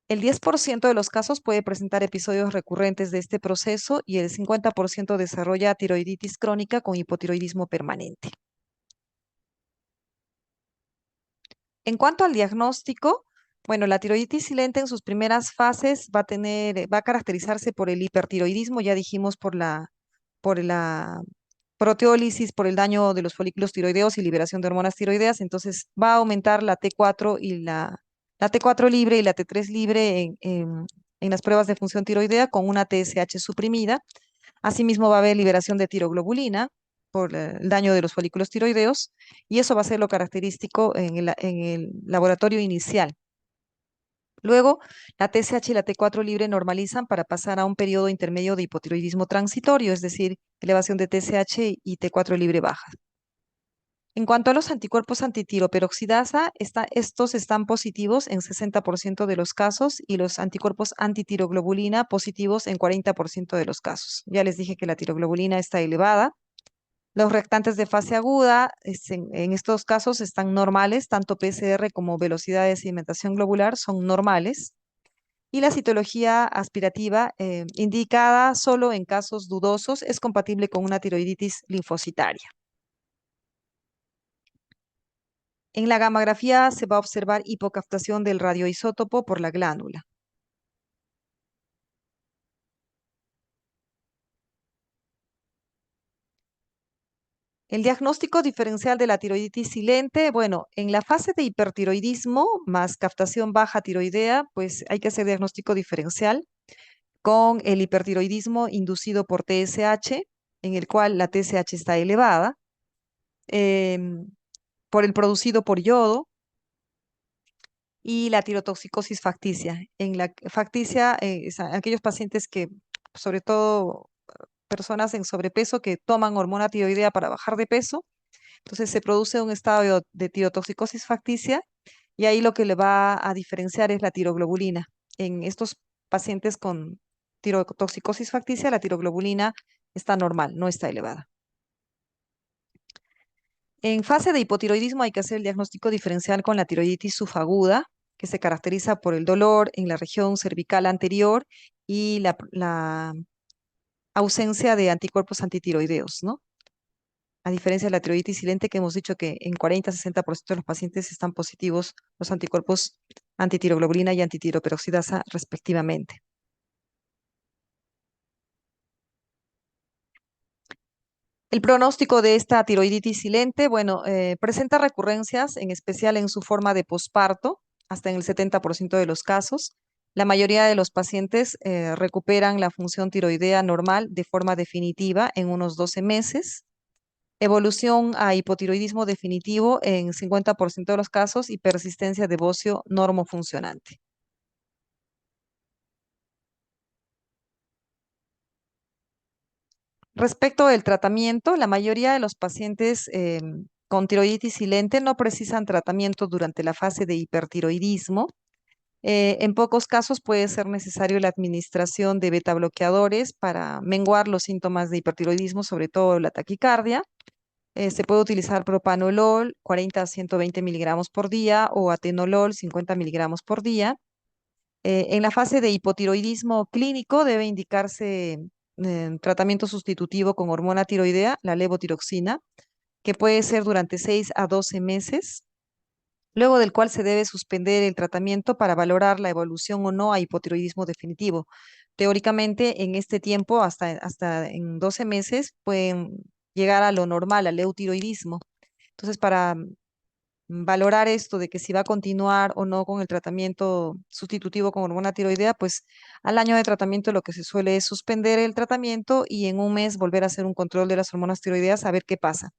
El 10% de los casos puede presentar episodios recurrentes de este proceso y el 50% desarrolla tiroiditis crónica con hipotiroidismo permanente. En cuanto al diagnóstico, bueno, la tiroiditis silente en sus primeras fases va a caracterizarse por el hipertiroidismo, ya dijimos por la proteólisis, por el daño de los folículos tiroideos y liberación de hormonas tiroideas, entonces va a aumentar la T4 la T4 libre y la T3 libre en las pruebas de función tiroidea con una TSH suprimida. Asimismo va a haber liberación de tiroglobulina por el daño de los folículos tiroideos y eso va a ser lo característico en el laboratorio inicial. Luego, la TSH y la T4 libre normalizan para pasar a un periodo intermedio de hipotiroidismo transitorio, es decir, elevación de TSH y T4 libre baja. En cuanto a los anticuerpos antitiroperoxidasa, estos están positivos en 60% de los casos y los anticuerpos antitiroglobulina positivos en 40% de los casos. Ya les dije que la tiroglobulina está elevada. Los reactantes de fase aguda, en estos casos están normales, tanto PCR como velocidad de sedimentación globular son normales. Y la citología aspirativa, indicada solo en casos dudosos, es compatible con una tiroiditis linfocitaria. En la gammagrafía se va a observar hipocaptación del radioisótopo por la glándula. El diagnóstico diferencial de la tiroiditis silente, bueno, en la fase de hipertiroidismo más captación baja tiroidea, pues hay que hacer diagnóstico diferencial con el hipertiroidismo inducido por TSH, en el cual la TSH está elevada, em, por el producido por yodo y la tirotoxicosis facticia. En la facticia, aquellos pacientes que, sobre todo personas en sobrepeso que toman hormona tiroidea para bajar de peso, entonces se produce un estado de tirotoxicosis facticia y ahí lo que le va a diferenciar es la tiroglobulina. En estos pacientes con tirotoxicosis facticia, la tiroglobulina está normal, no está elevada. En fase de hipotiroidismo hay que hacer el diagnóstico diferencial con la tiroiditis subaguda, que se caracteriza por el dolor en la región cervical anterior y la ausencia de anticuerpos antitiroideos, ¿no? A diferencia de la tiroiditis silente, que hemos dicho que en 40-60% de los pacientes están positivos los anticuerpos antitiroglobulina y antitiroperoxidasa respectivamente. El pronóstico de esta tiroiditis silente, bueno, presenta recurrencias, en especial en su forma de posparto, hasta en el 70% de los casos. La mayoría de los pacientes recuperan la función tiroidea normal de forma definitiva en unos 12 meses. Evolución a hipotiroidismo definitivo en 50% de los casos y persistencia de bocio normofuncionante. Respecto del tratamiento, la mayoría de los pacientes con tiroiditis silente no precisan tratamiento durante la fase de hipertiroidismo. En pocos casos puede ser necesario la administración de beta bloqueadores para menguar los síntomas de hipertiroidismo, sobre todo la taquicardia. Se puede utilizar propanolol 40 a 120 miligramos por día o atenolol 50 miligramos por día. En la fase de hipotiroidismo clínico debe indicarse tratamiento sustitutivo con hormona tiroidea, la levotiroxina, que puede ser durante 6 a 12 meses, luego del cual se debe suspender el tratamiento para valorar la evolución o no a hipotiroidismo definitivo. Teóricamente, en este tiempo, hasta en 12 meses, pueden llegar a lo normal, al eutiroidismo. Entonces, para valorar esto de que si va a continuar o no con el tratamiento sustitutivo con hormona tiroidea, pues al año de tratamiento lo que se suele es suspender el tratamiento y en un mes volver a hacer un control de las hormonas tiroideas a ver qué pasa.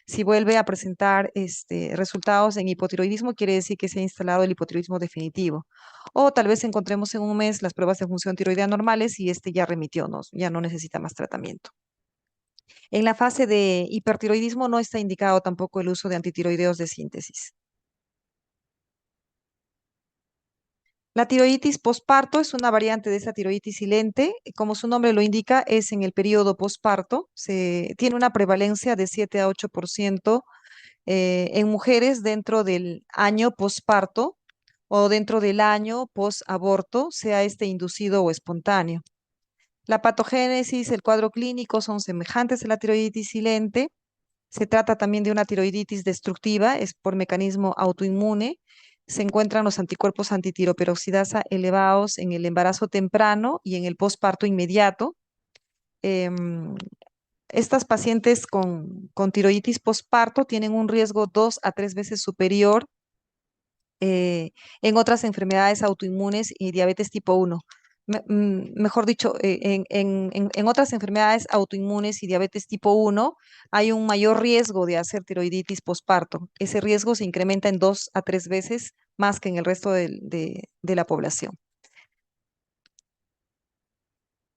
Si vuelve a presentar resultados en hipotiroidismo, quiere decir que se ha instalado el hipotiroidismo definitivo. O tal vez encontremos en un mes las pruebas de función tiroidea normales y este ya remitió, ¿no? Ya no necesita más tratamiento. En la fase de hipertiroidismo no está indicado tampoco el uso de antitiroideos de síntesis. La tiroiditis posparto es una variante de esa tiroiditis silente. Como su nombre lo indica, es en el periodo posparto. Tiene una prevalencia de 7 a 8% en mujeres dentro del año posparto o dentro del año posaborto, sea este inducido o espontáneo. La patogénesis, el cuadro clínico son semejantes a la tiroiditis silente. Se trata también de una tiroiditis destructiva, es por mecanismo autoinmune. Se encuentran los anticuerpos antitiroperoxidasa elevados en el embarazo temprano y en el posparto inmediato. Em, Estas pacientes con tiroiditis posparto tienen un riesgo 2 a 3 veces superior en otras enfermedades autoinmunes y diabetes tipo 1. Mejor dicho, en otras enfermedades autoinmunes y diabetes tipo 1 hay un mayor riesgo de hacer tiroiditis posparto. Ese riesgo se incrementa en 2 a 3 veces más que en el resto de la población.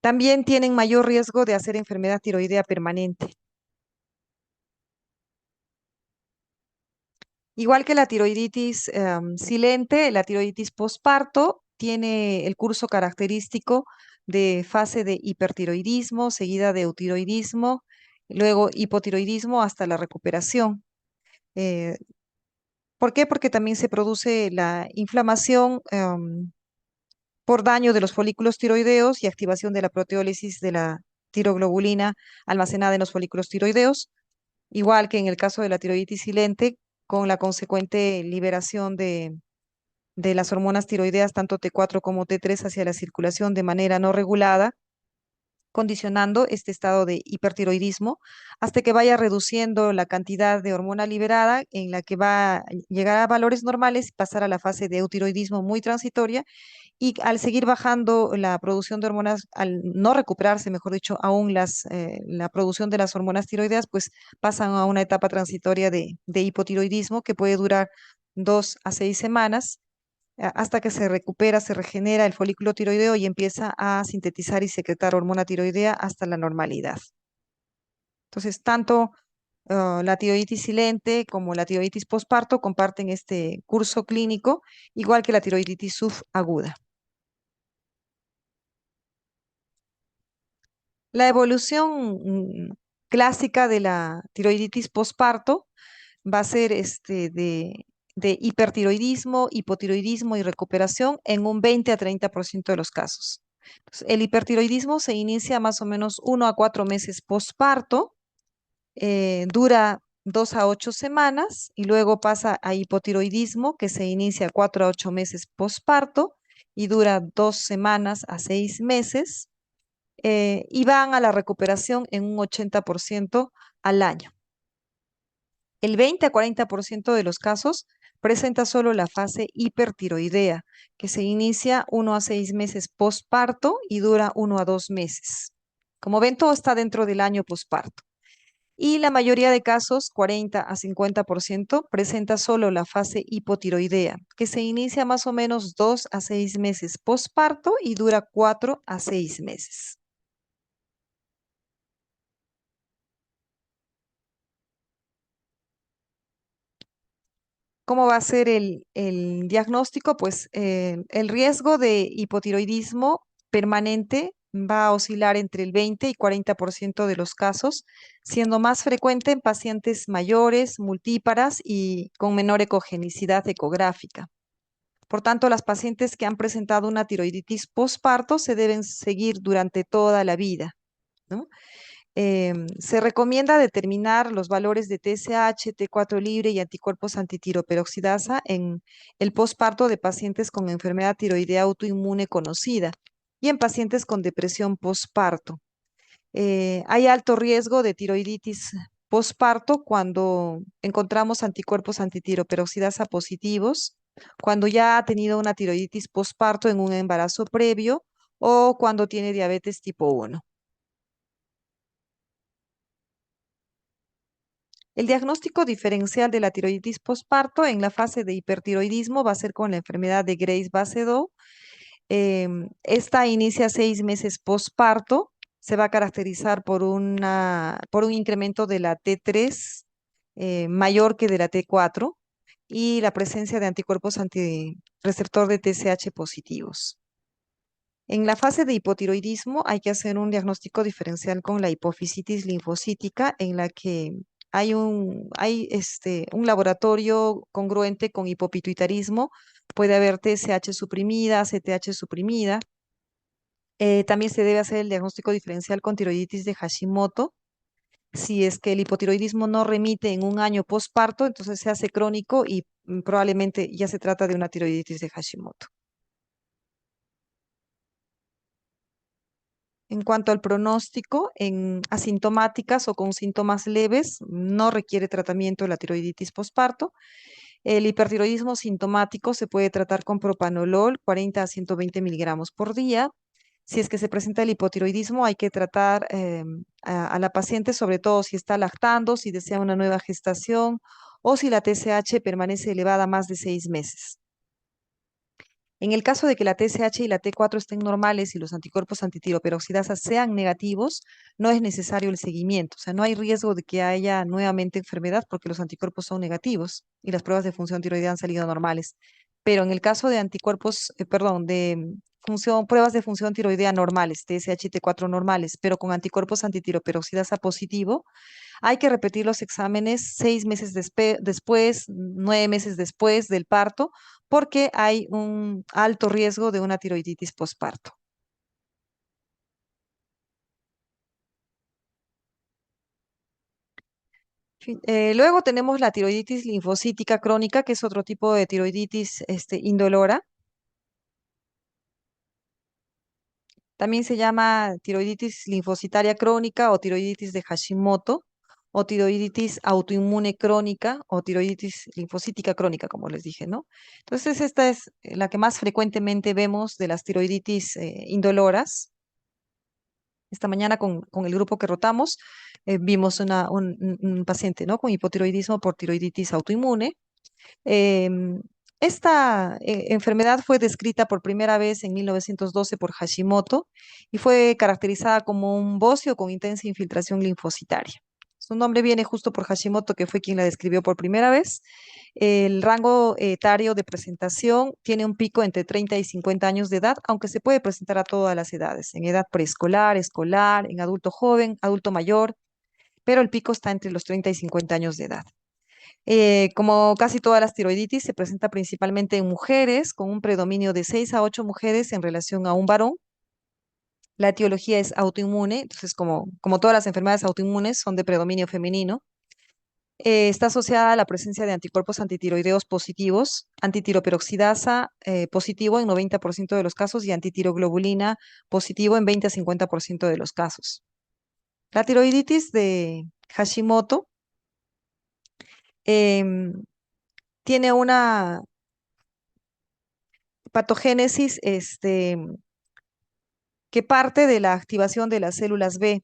También tienen mayor riesgo de hacer enfermedad tiroidea permanente. Igual que la tiroiditis silente, la tiroiditis posparto tiene el curso característico de fase de hipertiroidismo, seguida de eutiroidismo, luego hipotiroidismo hasta la recuperación. Eh, ¿Por qué? Porque también se produce la inflamación por daño de los folículos tiroideos y activación de la proteólisis de la tiroglobulina almacenada en los folículos tiroideos, igual que en el caso de la tiroiditis silente, con la consecuente liberación de las hormonas tiroideas, tanto T4 como T3, hacia la circulación de manera no regulada, condicionando este estado de hipertiroidismo hasta que vaya reduciendo la cantidad de hormona liberada en la que va a llegar a valores normales y pasar a la fase de eutiroidismo muy transitoria y al seguir bajando la producción de hormonas, al no recuperarse, mejor dicho, aún la producción de las hormonas tiroideas, pues pasan a una etapa transitoria de hipotiroidismo que puede durar 2 a 6 semanas hasta que se recupera, se regenera el folículo tiroideo y empieza a sintetizar y secretar hormona tiroidea hasta la normalidad. Entonces, tanto la tiroiditis silente como la tiroiditis posparto comparten este curso clínico, igual que la tiroiditis subaguda. La evolución clásica de la tiroiditis posparto va a ser de hipertiroidismo, hipotiroidismo y recuperación en un 20 a 30% de los casos. Entonces, el hipertiroidismo se inicia más o menos 1 a 4 meses posparto, dura 2 a 8 semanas y luego pasa a hipotiroidismo que se inicia 4 a 8 meses posparto y dura 2 semanas a 6 meses y van a la recuperación en un 80% al año. El 20 a 40% de los casos presenta solo la fase hipertiroidea, que se inicia 1 a 6 meses posparto y dura 1 a 2 meses. Como ven, todo está dentro del año posparto. Y la mayoría de casos, 40 a 50%, presenta solo la fase hipotiroidea, que se inicia más o menos 2 a 6 meses posparto y dura 4 a 6 meses. ¿Cómo va a ser el diagnóstico? Pues el riesgo de hipotiroidismo permanente va a oscilar entre el 20 y 40% de los casos, siendo más frecuente en pacientes mayores, multíparas y con menor ecogenicidad ecográfica. Por tanto, las pacientes que han presentado una tiroiditis postparto se deben seguir durante toda la vida, ¿no? Se recomienda determinar los valores de TSH, T4 libre y anticuerpos antitiroperoxidasa en el posparto de pacientes con enfermedad tiroidea autoinmune conocida y en pacientes con depresión posparto. Hay alto riesgo de tiroiditis posparto cuando encontramos anticuerpos antitiroperoxidasa positivos, cuando ya ha tenido una tiroiditis posparto en un embarazo previo o cuando tiene diabetes tipo 1. El diagnóstico diferencial de la tiroiditis posparto en la fase de hipertiroidismo va a ser con la enfermedad de Graves-Basedow. Esta inicia 6 meses posparto, se va a caracterizar por un incremento de la T3 mayor que de la T4 y la presencia de anticuerpos antirreceptor de TSH positivos. En la fase de hipotiroidismo hay que hacer un diagnóstico diferencial con la hipofisitis linfocítica, en la que hay un laboratorio congruente con hipopituitarismo. Puede haber TSH suprimida, CTH suprimida. También se debe hacer el diagnóstico diferencial con tiroiditis de Hashimoto. Si es que el hipotiroidismo no remite en un año posparto, entonces se hace crónico y probablemente ya se trata de una tiroiditis de Hashimoto. En cuanto al pronóstico, en asintomáticas o con síntomas leves, no requiere tratamiento la tiroiditis posparto. El hipertiroidismo sintomático se puede tratar con propanolol 40 a 120 miligramos por día. Si es que se presenta el hipotiroidismo, hay que tratar a la paciente, sobre todo si está lactando, si desea una nueva gestación o si la TSH permanece elevada más de 6 meses. En el caso de que la TSH y la T4 estén normales y los anticuerpos antitiroperoxidasa sean negativos, no es necesario el seguimiento. O sea, no hay riesgo de que haya nuevamente enfermedad porque los anticuerpos son negativos y las pruebas de función tiroidea han salido normales. Pero en el caso de anticuerpos, perdón, de pruebas de función tiroidea normales, TSH y T4 normales, pero con anticuerpos antitiroperoxidasa positivo, hay que repetir los exámenes 6 meses después, 9 meses después del parto, porque hay un alto riesgo de una tiroiditis posparto. Luego tenemos la tiroiditis linfocítica crónica, que es otro tipo de tiroiditis indolora. También se llama tiroiditis linfocitaria crónica o tiroiditis de Hashimoto o tiroiditis autoinmune crónica o tiroiditis linfocítica crónica, como les dije, ¿no? Entonces, esta es la que más frecuentemente vemos de las tiroiditis indoloras. Esta mañana con el grupo que rotamos, vimos un paciente, ¿no? Con hipotiroidismo por tiroiditis autoinmune. Em, Esta enfermedad fue descrita por primera vez en 1912 por Hashimoto y fue caracterizada como un bocio con intensa infiltración linfocitaria. Su nombre viene justo por Hashimoto, que fue quien la describió por primera vez. El rango etario de presentación tiene un pico entre 30 y 50 años de edad, aunque se puede presentar a todas las edades, en edad preescolar, escolar, en adulto joven, adulto mayor, pero el pico está entre los 30 y 50 años de edad. Como casi todas las tiroiditis, se presenta principalmente en mujeres, con un predominio de 6 a 8 mujeres en relación a un varón. La etiología es autoinmune, entonces como todas las enfermedades autoinmunes son de predominio femenino. Está asociada a la presencia de anticuerpos antitiroideos positivos, antitiroperoxidasa positivo en 90% de los casos y antitiroglobulina positivo en 20 a 50% de los casos. La tiroiditis Hashimoto em, tiene una patogénesis que parte de la activación de las células B.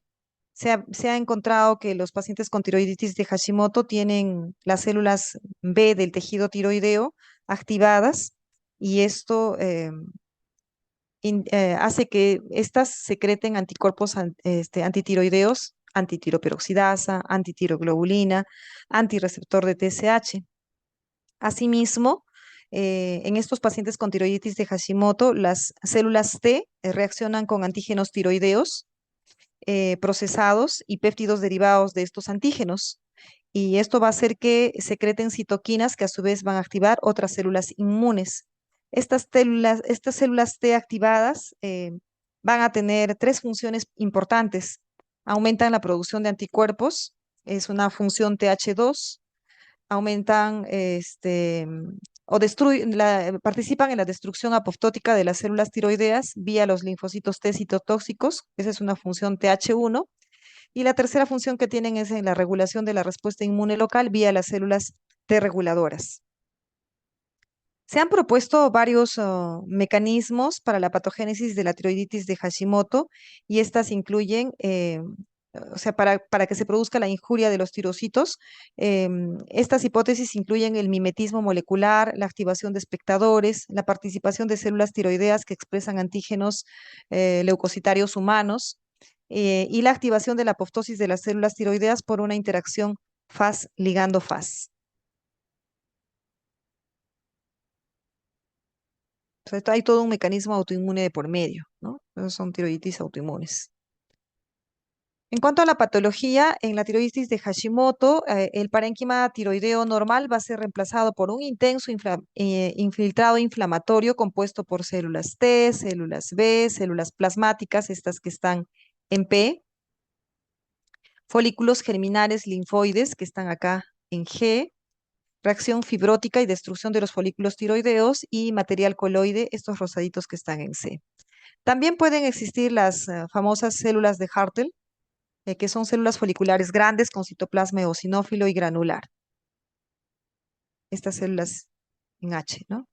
Se ha encontrado que los pacientes con tiroiditis de Hashimoto tienen las células B del tejido tiroideo activadas y esto hace que éstas secreten anticuerpos antitiroideos, antitiroperoxidasa, antitiroglobulina, antirreceptor de TSH. Asimismo, en estos pacientes con tiroiditis de Hashimoto, las células T reaccionan con antígenos tiroideos procesados y péptidos derivados de estos antígenos. Y esto va a hacer que secreten citoquinas que a su vez van a activar otras células inmunes. Estas células T activadas van a tener tres funciones importantes. Aumentan la producción de anticuerpos, es una función TH2, aumentan participan en la destrucción apoptótica de las células tiroideas vía los linfocitos T citotóxicos, esa es una función TH1, y la tercera función que tienen es en la regulación de la respuesta inmune local vía las células T reguladoras. Se han propuesto varios mecanismos para la patogénesis de la tiroiditis de Hashimoto y estas incluyen, o sea, para que se produzca la injuria de los tirocitos, estas hipótesis incluyen el mimetismo molecular, la activación de espectadores, la participación de células tiroideas que expresan antígenos leucocitarios humanos y la activación de la apoptosis de las células tiroideas por una interacción Fas ligando Fas. O sea, hay todo un mecanismo autoinmune de por medio, ¿no? Esos son tiroiditis autoinmunes. En cuanto a la patología, en la tiroiditis de Hashimoto, el parénquima tiroideo normal va a ser reemplazado por un intenso infiltrado inflamatorio compuesto por células T, células B, células plasmáticas, estas que están en P, folículos germinales linfoides que están acá en G, reacción fibrótica y destrucción de los folículos tiroideos y material coloide, estos rosaditos que están en C. También pueden existir las famosas células de Hartel, que son células foliculares grandes con citoplasma eosinófilo y granular. Estas células en H, ¿no?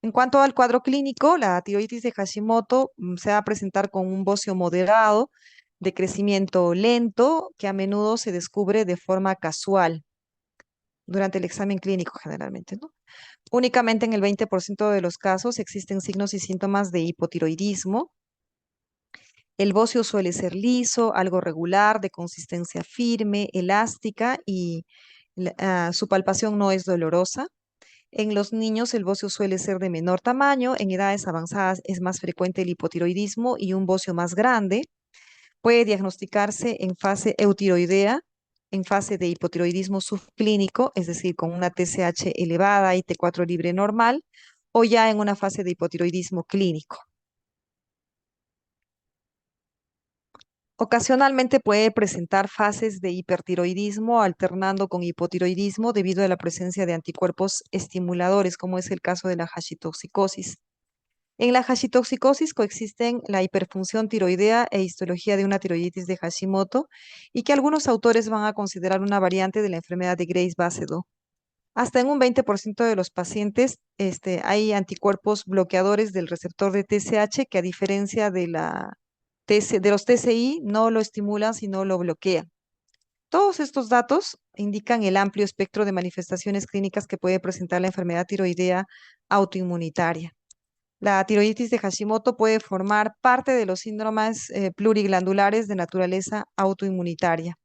En cuanto al cuadro clínico, la tiroiditis de Hashimoto se va a presentar con un bocio moderado, de crecimiento lento, que a menudo se descubre de forma casual durante el examen clínico generalmente, ¿no? Únicamente en el 20% de los casos existen signos y síntomas de hipotiroidismo. El bocio suele ser liso, algo regular, de consistencia firme, elástica y su palpación no es dolorosa. En los niños el bocio suele ser de menor tamaño, en edades avanzadas es más frecuente el hipotiroidismo y un bocio más grande. Puede diagnosticarse en fase eutiroidea, en fase de hipotiroidismo subclínico, es decir, con una TSH elevada y T4 libre normal, o ya en una fase de hipotiroidismo clínico. Ocasionalmente puede presentar fases de hipertiroidismo alternando con hipotiroidismo debido a la presencia de anticuerpos estimuladores, como es el caso de la hashitoxicosis. En la hashitoxicosis coexisten la hiperfunción tiroidea e histología de una tiroiditis de Hashimoto y que algunos autores van a considerar una variante de la enfermedad de Graves-Basedow. Hasta en un 20% de los pacientes hay anticuerpos bloqueadores del receptor de TSH que a diferencia de los TCI no lo estimulan, sino lo bloquean. Todos estos datos indican el amplio espectro de manifestaciones clínicas que puede presentar la enfermedad tiroidea autoinmunitaria. La tiroiditis de Hashimoto puede formar parte de los síndromes pluriglandulares de naturaleza autoinmunitaria.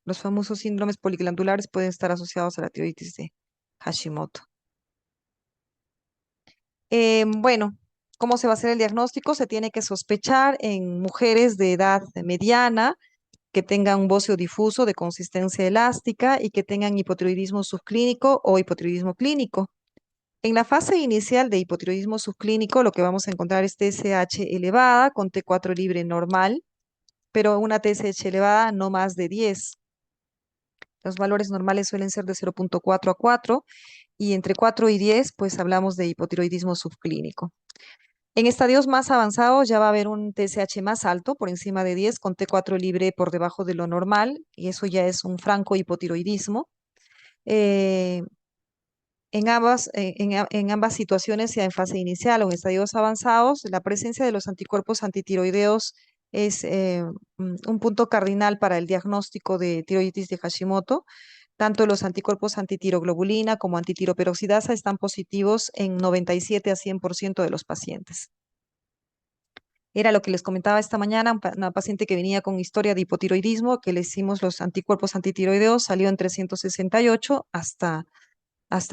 Los famosos síndromes poliglandulares pueden estar asociados a la tiroiditis de Hashimoto. Bueno, ¿cómo se va a hacer el diagnóstico? Se tiene que sospechar en mujeres de edad mediana que tengan un bocio difuso de consistencia elástica y que tengan hipotiroidismo subclínico o hipotiroidismo clínico. En la fase inicial de hipotiroidismo subclínico, lo que vamos a encontrar es TSH elevada con T4 libre normal, pero una TSH elevada no más de 10. Los valores normales suelen ser de 0,4 a 4 y entre 4 y 10, pues hablamos de hipotiroidismo subclínico. En estadios más avanzados ya va a haber un TSH más alto, por encima de 10, con T4 libre por debajo de lo normal, y eso ya es un franco hipotiroidismo. Eh, en ambas situaciones, sea en fase inicial o en estadios avanzados, la presencia de los anticuerpos antitiroideos es un punto cardinal para el diagnóstico de tiroiditis de Hashimoto. Tanto los anticuerpos antitiroglobulina como antitiroperoxidasa están positivos en 97 a 100% de los pacientes. Era lo que les comentaba esta mañana, una paciente que venía con historia de hipotiroidismo, que le hicimos los anticuerpos antitiroideos, salió en 368 hasta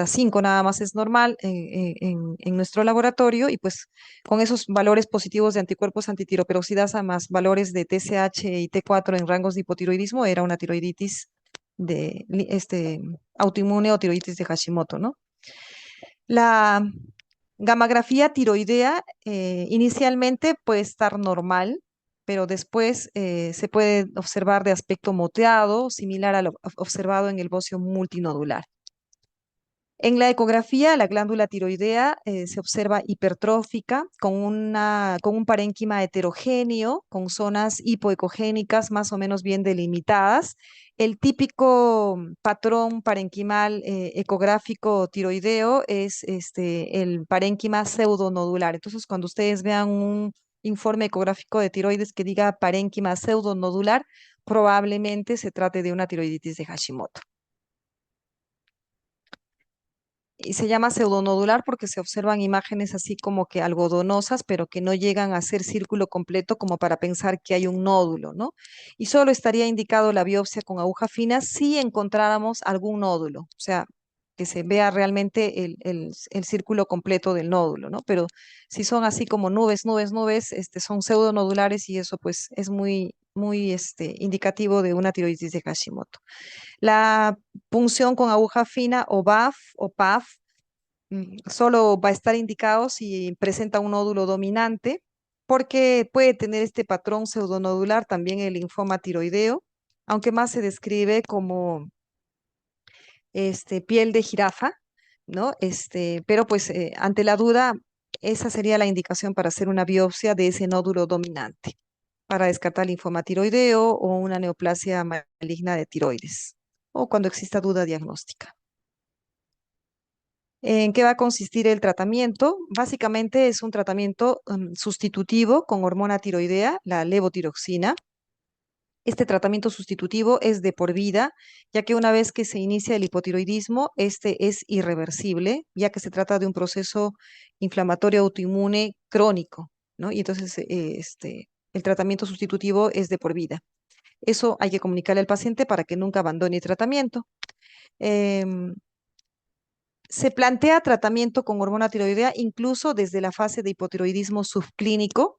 5 nada más es normal en nuestro laboratorio, y pues con esos valores positivos de anticuerpos antitiroperoxidasa más valores de TSH y T4 en rangos de hipotiroidismo, era una tiroiditis autoinmune o tiroiditis de Hashimoto, ¿no? La gammagrafía tiroidea inicialmente puede estar normal, pero después se puede observar de aspecto moteado, similar a lo observado en el bocio multinodular. En la ecografía, la glándula tiroidea se observa hipertrófica con un parénquima heterogéneo, con zonas hipoecogénicas más o menos bien delimitadas. El típico patrón parenquimal ecográfico tiroideo es el parénquima pseudonodular. Entonces, cuando ustedes vean un informe ecográfico de tiroides que diga parénquima pseudonodular, probablemente se trate de una tiroiditis de Hashimoto. Y se llama pseudonodular porque se observan imágenes así como que algodonosas, pero que no llegan a ser círculo completo como para pensar que hay un nódulo, ¿no? Y solo estaría indicado la biopsia con aguja fina si encontráramos algún nódulo, o sea, que se vea realmente el círculo completo del nódulo, ¿no? Pero si son así como nubes, nubes, nubes, son pseudonodulares, y eso pues es muy indicativo de una tiroiditis de Hashimoto. La punción con aguja fina o BAF o PAF solo va a estar indicado si presenta un nódulo dominante, porque puede tener este patrón pseudonodular también el linfoma tiroideo, aunque más se describe como piel de jirafa, ¿no? Pero pues ante la duda, esa sería la indicación para hacer una biopsia de ese nódulo dominante, para descartar linfoma tiroideo o una neoplasia maligna de tiroides, o cuando exista duda diagnóstica. ¿En qué va a consistir el tratamiento? Básicamente es un tratamiento sustitutivo con hormona tiroidea, la levotiroxina. Este tratamiento sustitutivo es de por vida, ya que una vez que se inicia el hipotiroidismo, este es irreversible, ya que se trata de un proceso inflamatorio autoinmune crónico, ¿no? Y entonces el tratamiento sustitutivo es de por vida. Eso hay que comunicarle al paciente para que nunca abandone el tratamiento. Em, Se plantea tratamiento con hormona tiroidea incluso desde la fase de hipotiroidismo subclínico,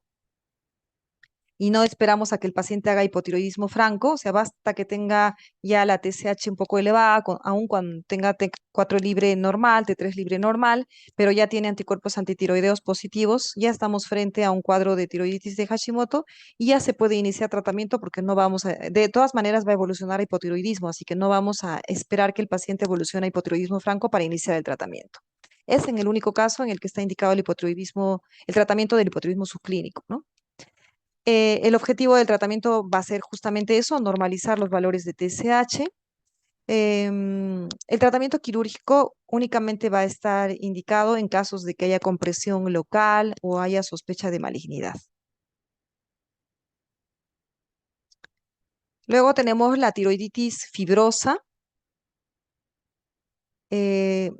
y no esperamos a que el paciente haga hipotiroidismo franco, o sea, basta que tenga ya la TSH un poco elevada, aun cuando tenga T4 libre normal, T3 libre normal, pero ya tiene anticuerpos antitiroideos positivos, ya estamos frente a un cuadro de tiroiditis de Hashimoto, y ya se puede iniciar tratamiento, porque no vamos de todas maneras va a evolucionar a hipotiroidismo, así que no vamos a esperar que el paciente evolucione a hipotiroidismo franco para iniciar el tratamiento. Es en el único caso en el que está indicado el hipotiroidismo, el tratamiento del hipotiroidismo subclínico, ¿no? El objetivo del tratamiento va a ser justamente eso, normalizar los valores de TSH. El tratamiento quirúrgico únicamente va a estar indicado en casos de que haya compresión local o haya sospecha de malignidad. Luego tenemos la tiroiditis fibrosa, eh,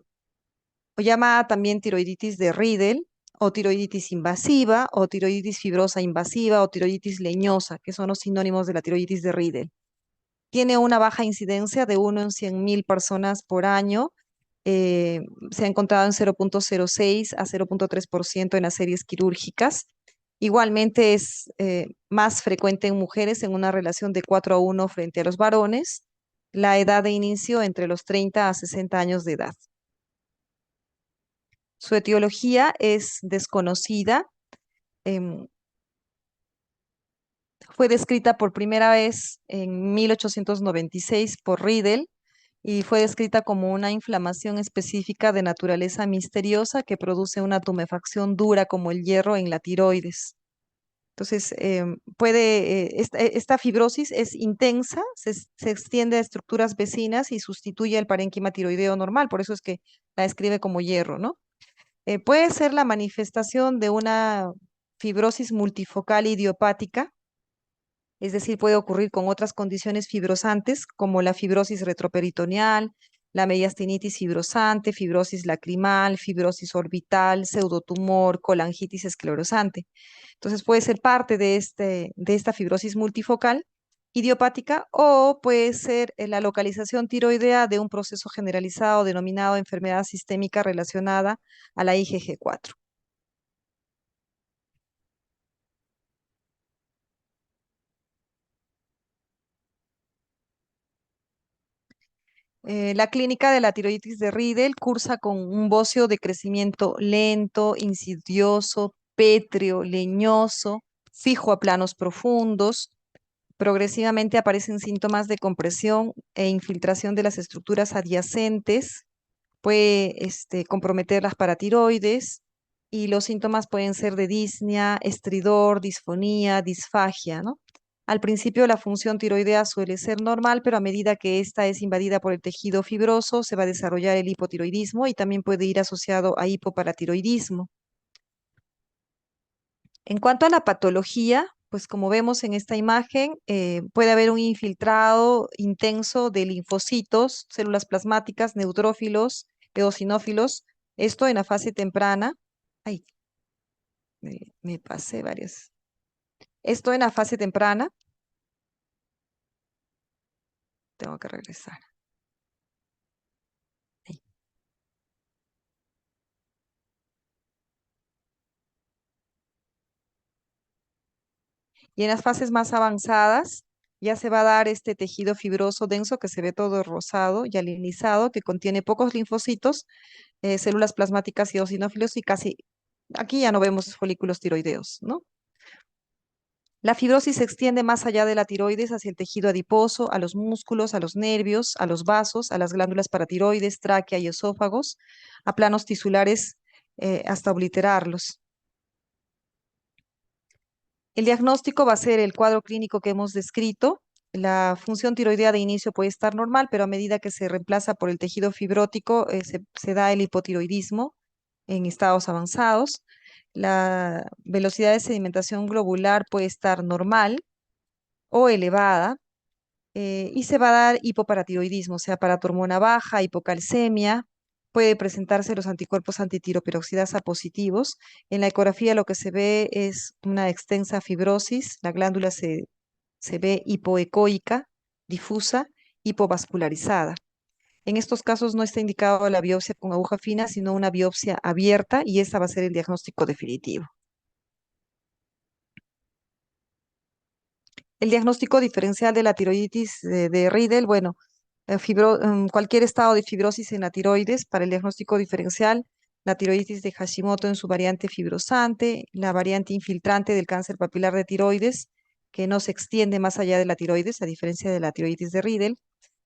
o llamada también tiroiditis de Riedel, o tiroiditis invasiva, o tiroiditis fibrosa invasiva, o tiroiditis leñosa, que son los sinónimos de la tiroiditis de Riedel. Tiene una baja incidencia de 1 en 100.000 personas por año. eh, Se ha encontrado en 0,06 a 0,3% en las series quirúrgicas. Igualmente es más frecuente en mujeres, en una relación de 4 a 1 frente a los varones. La edad de inicio entre los 30 a 60 años de edad. Su etiología es desconocida. em, Fue descrita por primera vez en 1896 por Riedel, y fue descrita como una inflamación específica de naturaleza misteriosa que produce una tumefacción dura como el hierro en la tiroides. Entonces, esta fibrosis es intensa, se extiende a estructuras vecinas y sustituye al parénquima tiroideo normal, por eso es que la describe como hierro, ¿no? Puede ser la manifestación de una fibrosis multifocal idiopática, es decir, puede ocurrir con otras condiciones fibrosantes como la fibrosis retroperitoneal, la mediastinitis fibrosante, fibrosis lacrimal, fibrosis orbital, pseudotumor, colangitis esclerosante. Entonces puede ser parte de esta fibrosis multifocal idiopática o puede ser la localización tiroidea de un proceso generalizado denominado enfermedad sistémica relacionada a la IgG4. La clínica de la tiroides de Riedel cursa con un bocio de crecimiento lento, insidioso, pétreo, leñoso, fijo a planos profundos. Progresivamente aparecen síntomas de compresión e infiltración de las estructuras adyacentes. Puede comprometer las paratiroides y los síntomas pueden ser de disnea, estridor, disfonía, disfagia, ¿no? Al principio la función tiroidea suele ser normal, pero a medida que ésta es invadida por el tejido fibroso, se va a desarrollar el hipotiroidismo y también puede ir asociado a hipoparatiroidismo. En cuanto a la patología, pues como vemos en esta imagen, puede haber un infiltrado intenso de linfocitos, células plasmáticas, neutrófilos, eosinófilos, esto en la fase temprana. Ay, me pasé varias. Esto en la fase temprana, tengo que regresar. Ahí. Y en las fases más avanzadas, ya se va a dar este tejido fibroso denso que se ve todo rosado y alinizado, que contiene pocos linfocitos, células plasmáticas y eosinófilos y casi, aquí ya no vemos folículos tiroideos, ¿no? La fibrosis se extiende más allá de la tiroides hacia el tejido adiposo, a los músculos, a los nervios, a los vasos, a las glándulas paratiroides, tráquea y esófagos, a planos tisulares hasta obliterarlos. El diagnóstico va a ser el cuadro clínico que hemos descrito. La función tiroidea de inicio puede estar normal, pero a medida que se reemplaza por el tejido fibrótico, se da el hipotiroidismo en estados avanzados. La velocidad de sedimentación globular puede estar normal o elevada y se va a dar hipoparatiroidismo, o sea, paratormona baja, hipocalcemia. Puede presentarse los anticuerpos antitiroperoxidasa positivos. En la ecografía lo que se ve es una extensa fibrosis, la glándula se ve hipoecoica, difusa, hipovascularizada. En estos casos no está indicado la biopsia con aguja fina, sino una biopsia abierta y esta va a ser el diagnóstico definitivo. El diagnóstico diferencial de la tiroiditis de Riedel, bueno, cualquier estado de fibrosis en la tiroides para el diagnóstico diferencial, la tiroiditis de Hashimoto en su variante fibrosante, la variante infiltrante del cáncer papilar de tiroides, que no se extiende más allá de la tiroides, a diferencia de la tiroiditis de Riedel,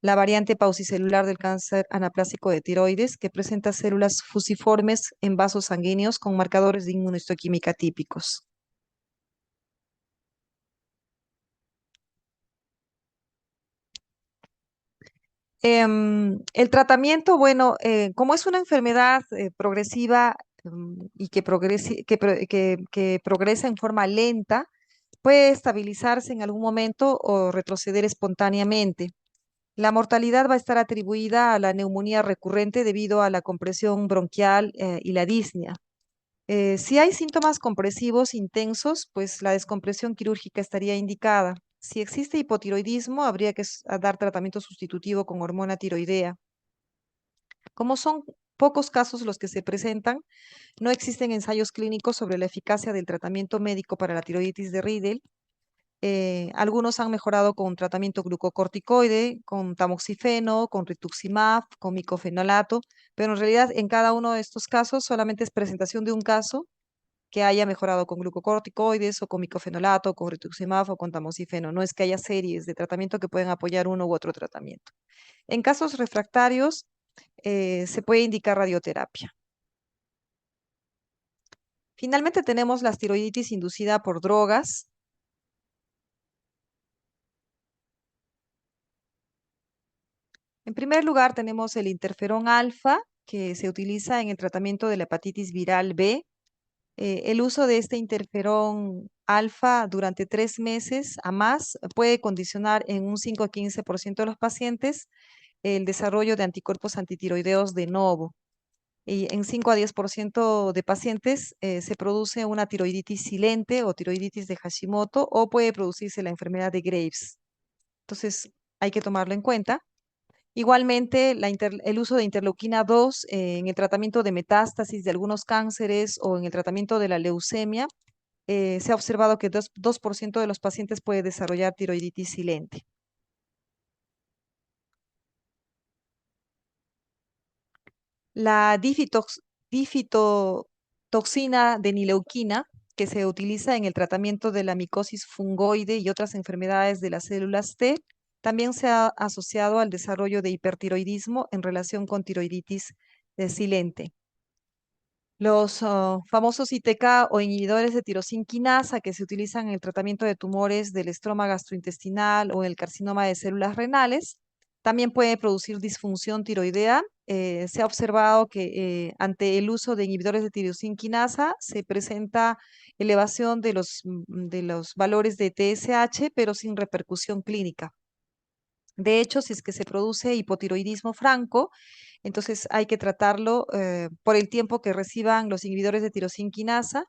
la variante paucicelular del cáncer anaplásico de tiroides, que presenta células fusiformes en vasos sanguíneos con marcadores de inmunohistoquímica típicos. El tratamiento, bueno, como es una enfermedad progresiva y que progresa en forma lenta, puede estabilizarse en algún momento o retroceder espontáneamente. La mortalidad va a estar atribuida a la neumonía recurrente debido a la compresión bronquial y la disnea. Si hay síntomas compresivos intensos, pues la descompresión quirúrgica estaría indicada. Si existe hipotiroidismo, habría que dar tratamiento sustitutivo con hormona tiroidea. Como son pocos casos los que se presentan, no existen ensayos clínicos sobre la eficacia del tratamiento médico para la tiroiditis de Riedel. Algunos han mejorado con tratamiento glucocorticoide, con tamoxifeno, con rituximab, con micofenolato, pero en realidad en cada uno de estos casos solamente es presentación de un caso que haya mejorado con glucocorticoides o con micofenolato, con rituximab o con tamoxifeno. No es que haya series de tratamiento que pueden apoyar uno u otro tratamiento. En casos refractarios, se puede indicar radioterapia. Finalmente tenemos la tiroiditis inducida por drogas. En primer lugar, tenemos el interferón alfa, que se utiliza en el tratamiento de la hepatitis viral B. El uso de este interferón alfa durante 3 meses a más puede condicionar en un 5 a 15% de los pacientes el desarrollo de anticuerpos antitiroideos de novo. Y en 5 a 10% de pacientes se produce una tiroiditis silente o tiroiditis de Hashimoto o puede producirse la enfermedad de Graves. Entonces, hay que tomarlo en cuenta. Igualmente, el uso de interleuquina 2 en el tratamiento de metástasis de algunos cánceres o en el tratamiento de la leucemia, se ha observado que 2% de los pacientes puede desarrollar tiroiditis silente. La difitotoxina de nileuquina, que se utiliza en el tratamiento de la micosis fungoide y otras enfermedades de las células T, también se ha asociado al desarrollo de hipertiroidismo en relación con tiroiditis silente. Los famosos ITK o inhibidores de tirosinquinasa que se utilizan en el tratamiento de tumores del estroma gastrointestinal o en el carcinoma de células renales, también puede producir disfunción tiroidea. Se ha observado que ante el uso de inhibidores de tirosinquinasa se presenta elevación de los valores de TSH, pero sin repercusión clínica. De hecho, si es que se produce hipotiroidismo franco, entonces hay que tratarlo por el tiempo que reciban los inhibidores de tirosinquinasa,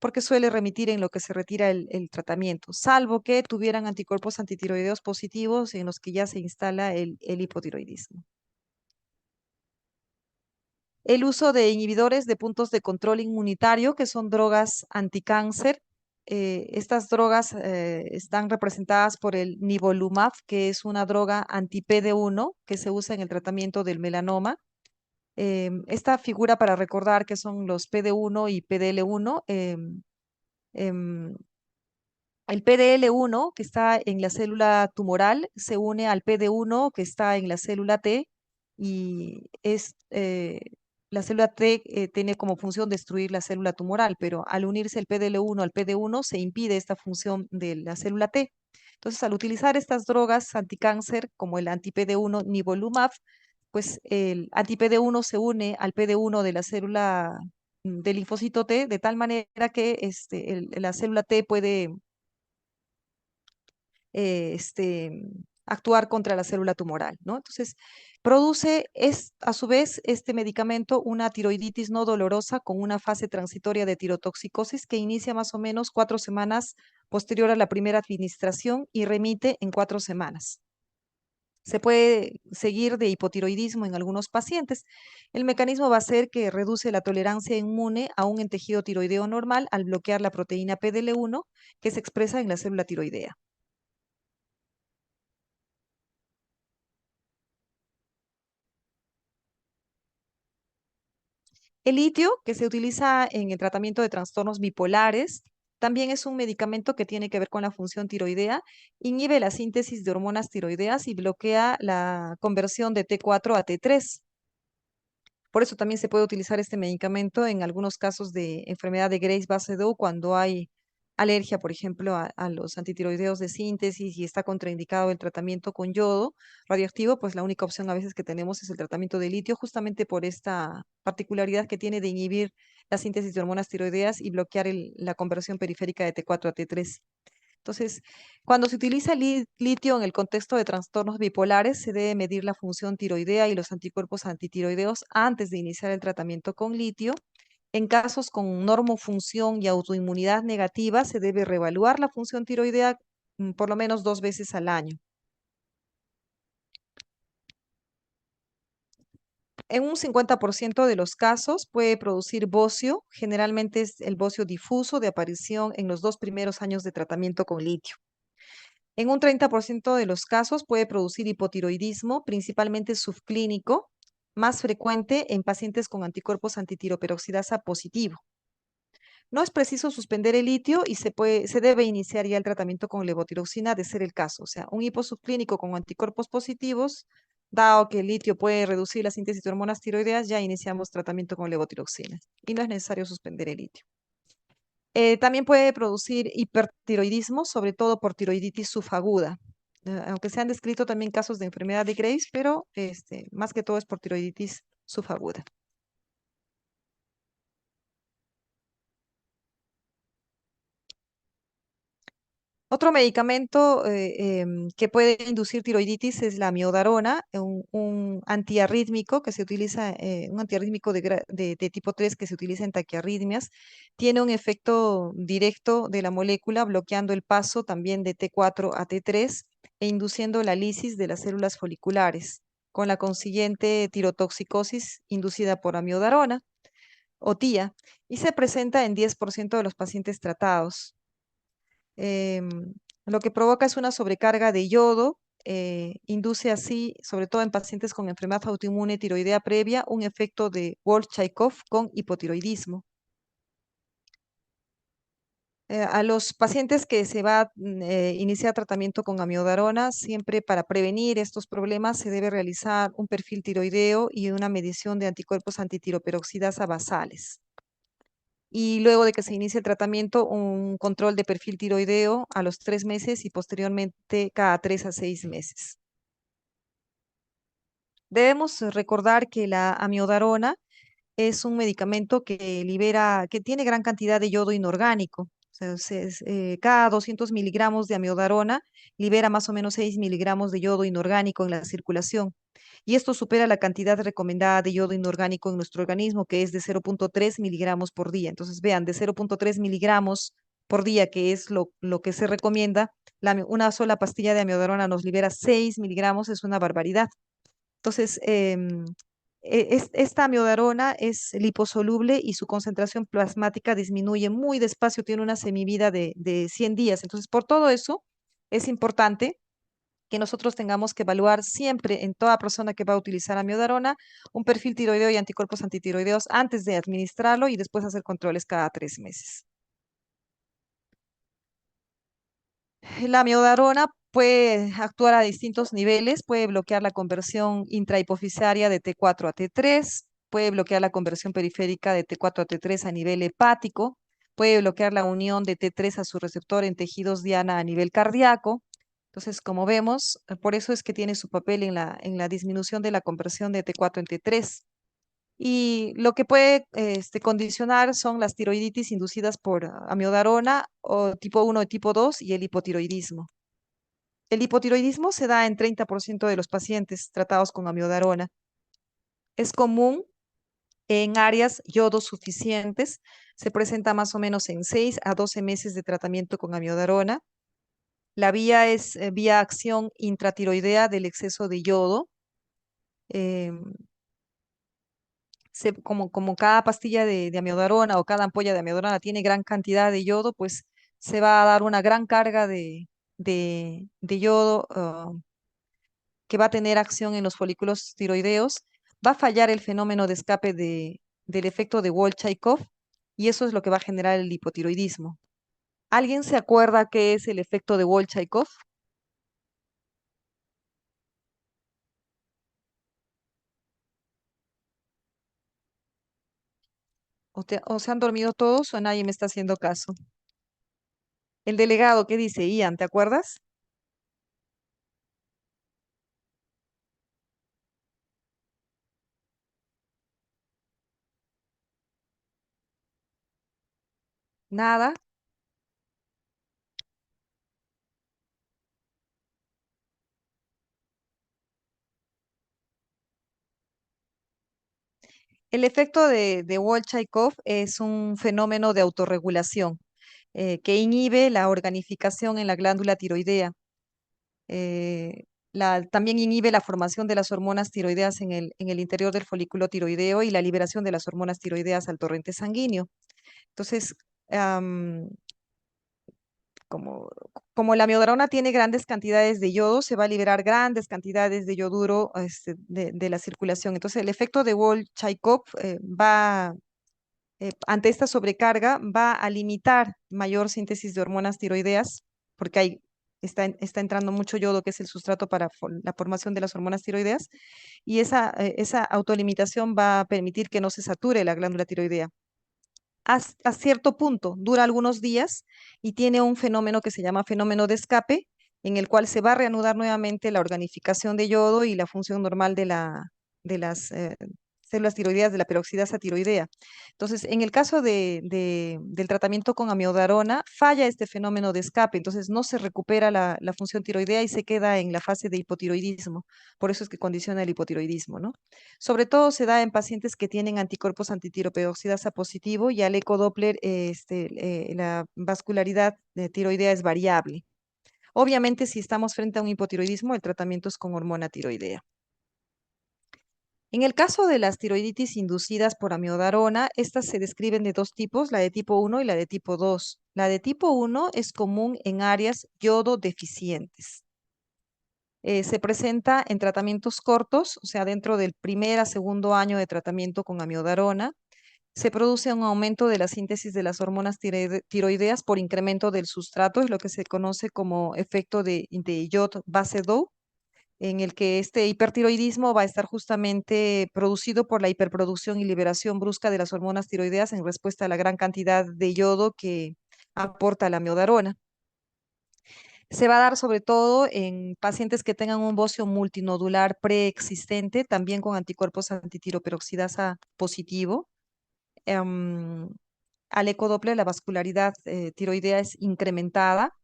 porque suele remitir en lo que se retira el tratamiento, salvo que tuvieran anticuerpos antitiroideos positivos en los que ya se instala el hipotiroidismo. El uso de inhibidores de puntos de control inmunitario, que son drogas anticáncer. Estas drogas están representadas por el nivolumab, que es una droga anti-PD1 que se usa en el tratamiento del melanoma. Esta figura para recordar que son los PD1 y PDL1. Em, el PDL1 que está en la célula tumoral se une al PD1 que está en la célula T y la célula T tiene como función destruir la célula tumoral, pero al unirse el PDL1 al PD1 se impide esta función de la célula T. Entonces, al utilizar estas drogas anticáncer como el anti-PD1 nivolumab, pues el anti-PD1 se une al PD1 de la célula del linfocito T de tal manera que la célula T puede actuar contra la célula tumoral, ¿no? Entonces, a su vez este medicamento una tiroiditis no dolorosa con una fase transitoria de tirotoxicosis que inicia más o menos 4 semanas posterior a la primera administración y remite en 4 semanas. Se puede seguir de hipotiroidismo en algunos pacientes. El mecanismo va a ser que reduce la tolerancia inmune aún en tejido tiroideo normal al bloquear la proteína PDL1 que se expresa en la célula tiroidea. El litio, que se utiliza en el tratamiento de trastornos bipolares, también es un medicamento que tiene que ver con la función tiroidea, inhibe la síntesis de hormonas tiroideas y bloquea la conversión de T4 a T3. Por eso también se puede utilizar este medicamento en algunos casos de enfermedad de Graves-Basedow cuando hay alergia, por ejemplo, a los antitiroideos de síntesis y está contraindicado el tratamiento con yodo radioactivo, pues la única opción a veces que tenemos es el tratamiento de litio, justamente por esta particularidad que tiene de inhibir la síntesis de hormonas tiroideas y bloquear la conversión periférica de T4 a T3. Entonces, cuando se utiliza litio en el contexto de trastornos bipolares, se debe medir la función tiroidea y los anticuerpos antitiroideos antes de iniciar el tratamiento con litio. En casos con normofunción y autoinmunidad negativa, se debe reevaluar la función tiroidea por lo menos 2 veces al año. En un 50% de los casos puede producir bocio, generalmente es el bocio difuso de aparición en los 2 primeros años de tratamiento con litio. En un 30% de los casos puede producir hipotiroidismo, principalmente subclínico, más frecuente en pacientes con anticuerpos antitiroperoxidasa positivo. No es preciso suspender el litio y se debe iniciar ya el tratamiento con levotiroxina de ser el caso. O sea, un hipo subclínico con anticuerpos positivos, dado que el litio puede reducir la síntesis de hormonas tiroideas, ya iniciamos tratamiento con levotiroxina y no es necesario suspender el litio. También puede producir hipertiroidismo, sobre todo por tiroiditis subaguda. Aunque se han descrito también casos de enfermedad de Graves, pero más que todo es por tiroiditis subaguda. Otro medicamento que puede inducir tiroiditis es la miodarona, un antiarrítmico que se utiliza, un antiarrítmico de tipo 3 que se utiliza en taquiarritmias. Tiene un efecto directo de la molécula, bloqueando el paso también de T4 a T3 e induciendo la lisis de las células foliculares, con la consiguiente tirotoxicosis inducida por amiodarona o TIA, y se presenta en 10% de los pacientes tratados. Lo que provoca es una sobrecarga de yodo, induce así, sobre todo en pacientes con enfermedad autoinmune tiroidea previa, un efecto de Wolff-Chaikoff con hipotiroidismo. A los pacientes que se va a iniciar tratamiento con amiodarona, siempre para prevenir estos problemas se debe realizar un perfil tiroideo y una medición de anticuerpos antitiroperoxidasa basales. Y luego de que se inicie el tratamiento, un control de perfil tiroideo a los 3 meses y posteriormente cada 3 a 6 meses. Debemos recordar que la amiodarona es un medicamento que libera, que tiene gran cantidad de yodo inorgánico. O sea, cada 200 miligramos de amiodarona libera más o menos 6 miligramos de yodo inorgánico en la circulación. Y esto supera la cantidad recomendada de yodo inorgánico en nuestro organismo, que es de 0,3 miligramos por día. Entonces, vean, de 0,3 miligramos por día, que es lo que se recomienda, una sola pastilla de amiodarona nos libera 6 miligramos, es una barbaridad. Entonces, esta amiodarona es liposoluble y su concentración plasmática disminuye muy despacio, tiene una semivida de 100 días. Entonces, por todo eso, es importante que nosotros tengamos que evaluar siempre en toda persona que va a utilizar amiodarona un perfil tiroideo y anticuerpos antitiroideos antes de administrarlo y después hacer controles cada 3 meses. La miodarona puede actuar a distintos niveles, puede bloquear la conversión intrahipofisaria de T4 a T3, puede bloquear la conversión periférica de T4 a T3 a nivel hepático, puede bloquear la unión de T3 a su receptor en tejidos diana a nivel cardíaco. Entonces, como vemos, por eso es que tiene su papel en la disminución de la conversión de T4 en T3. Y lo que puede condicionar son las tiroiditis inducidas por amiodarona o tipo 1 y tipo 2 y el hipotiroidismo. El hipotiroidismo se da en 30% de los pacientes tratados con amiodarona. Es común en áreas yodo suficientes. Se presenta más o menos en 6 a 12 meses de tratamiento con amiodarona. La vía es vía acción intratiroidea del exceso de yodo. Em, como cada pastilla de amiodarona o cada ampolla de amiodarona tiene gran cantidad de yodo, pues se va a dar una gran carga de yodo que va a tener acción en los folículos tiroideos. Va a fallar el fenómeno de escape del efecto de Wolff-Chaikoff y eso es lo que va a generar el hipotiroidismo. ¿Alguien se acuerda qué es el efecto de Wolff-Chaikoff? ¿O se han dormido todos o nadie me está haciendo caso? El delegado, ¿qué dice? Ian, ¿te acuerdas? Nada. El efecto de Wolff-Chaikoff es un fenómeno de autorregulación que inhibe la organificación en la glándula tiroidea. eh, También inhibe la formación de las hormonas tiroideas en el interior del folículo tiroideo y la liberación de las hormonas tiroideas al torrente sanguíneo. Entonces, am, como, como la miodarona tiene grandes cantidades de yodo, se va a liberar grandes cantidades de yoduro de la circulación. Entonces, el efecto de Wolff-Chaikoff ante esta sobrecarga va a limitar mayor síntesis de hormonas tiroideas, porque está entrando mucho yodo, que es el sustrato para la formación de las hormonas tiroideas, y esa autolimitación va a permitir que no se sature la glándula tiroidea. A cierto punto, dura algunos días y tiene un fenómeno que se llama fenómeno de escape, en el cual se va a reanudar nuevamente la organificación de yodo y la función normal de las células tiroideas de la peroxidasa tiroidea. Entonces, en el caso del tratamiento con amiodarona, falla este fenómeno de escape, entonces no se recupera la función tiroidea y se queda en la fase de hipotiroidismo. Por eso es que condiciona el hipotiroidismo, ¿no? Sobre todo se da en pacientes que tienen anticuerpos antitiroperoxidasa positivo y al ecodoppler la vascularidad tiroidea es variable. Obviamente, si estamos frente a un hipotiroidismo, el tratamiento es con hormona tiroidea. En el caso de las tiroiditis inducidas por amiodarona, estas se describen de dos tipos, la de tipo 1 y la de tipo 2. La de tipo 1 es común en áreas yodo deficientes. Se presenta en tratamientos cortos, o sea, dentro del primer a segundo año de tratamiento con amiodarona. Se produce un aumento de la síntesis de las hormonas tiroideas por incremento del sustrato, es lo que se conoce como efecto de Yod base Dow, en el que este hipertiroidismo va a estar justamente producido por la hiperproducción y liberación brusca de las hormonas tiroideas en respuesta a la gran cantidad de yodo que aporta la amiodarona. Se va a dar sobre todo en pacientes que tengan un bocio multinodular preexistente, también con anticuerpos antitiroperoxidasa positivo. Em, Al ecodoppler la vascularidad tiroidea es incrementada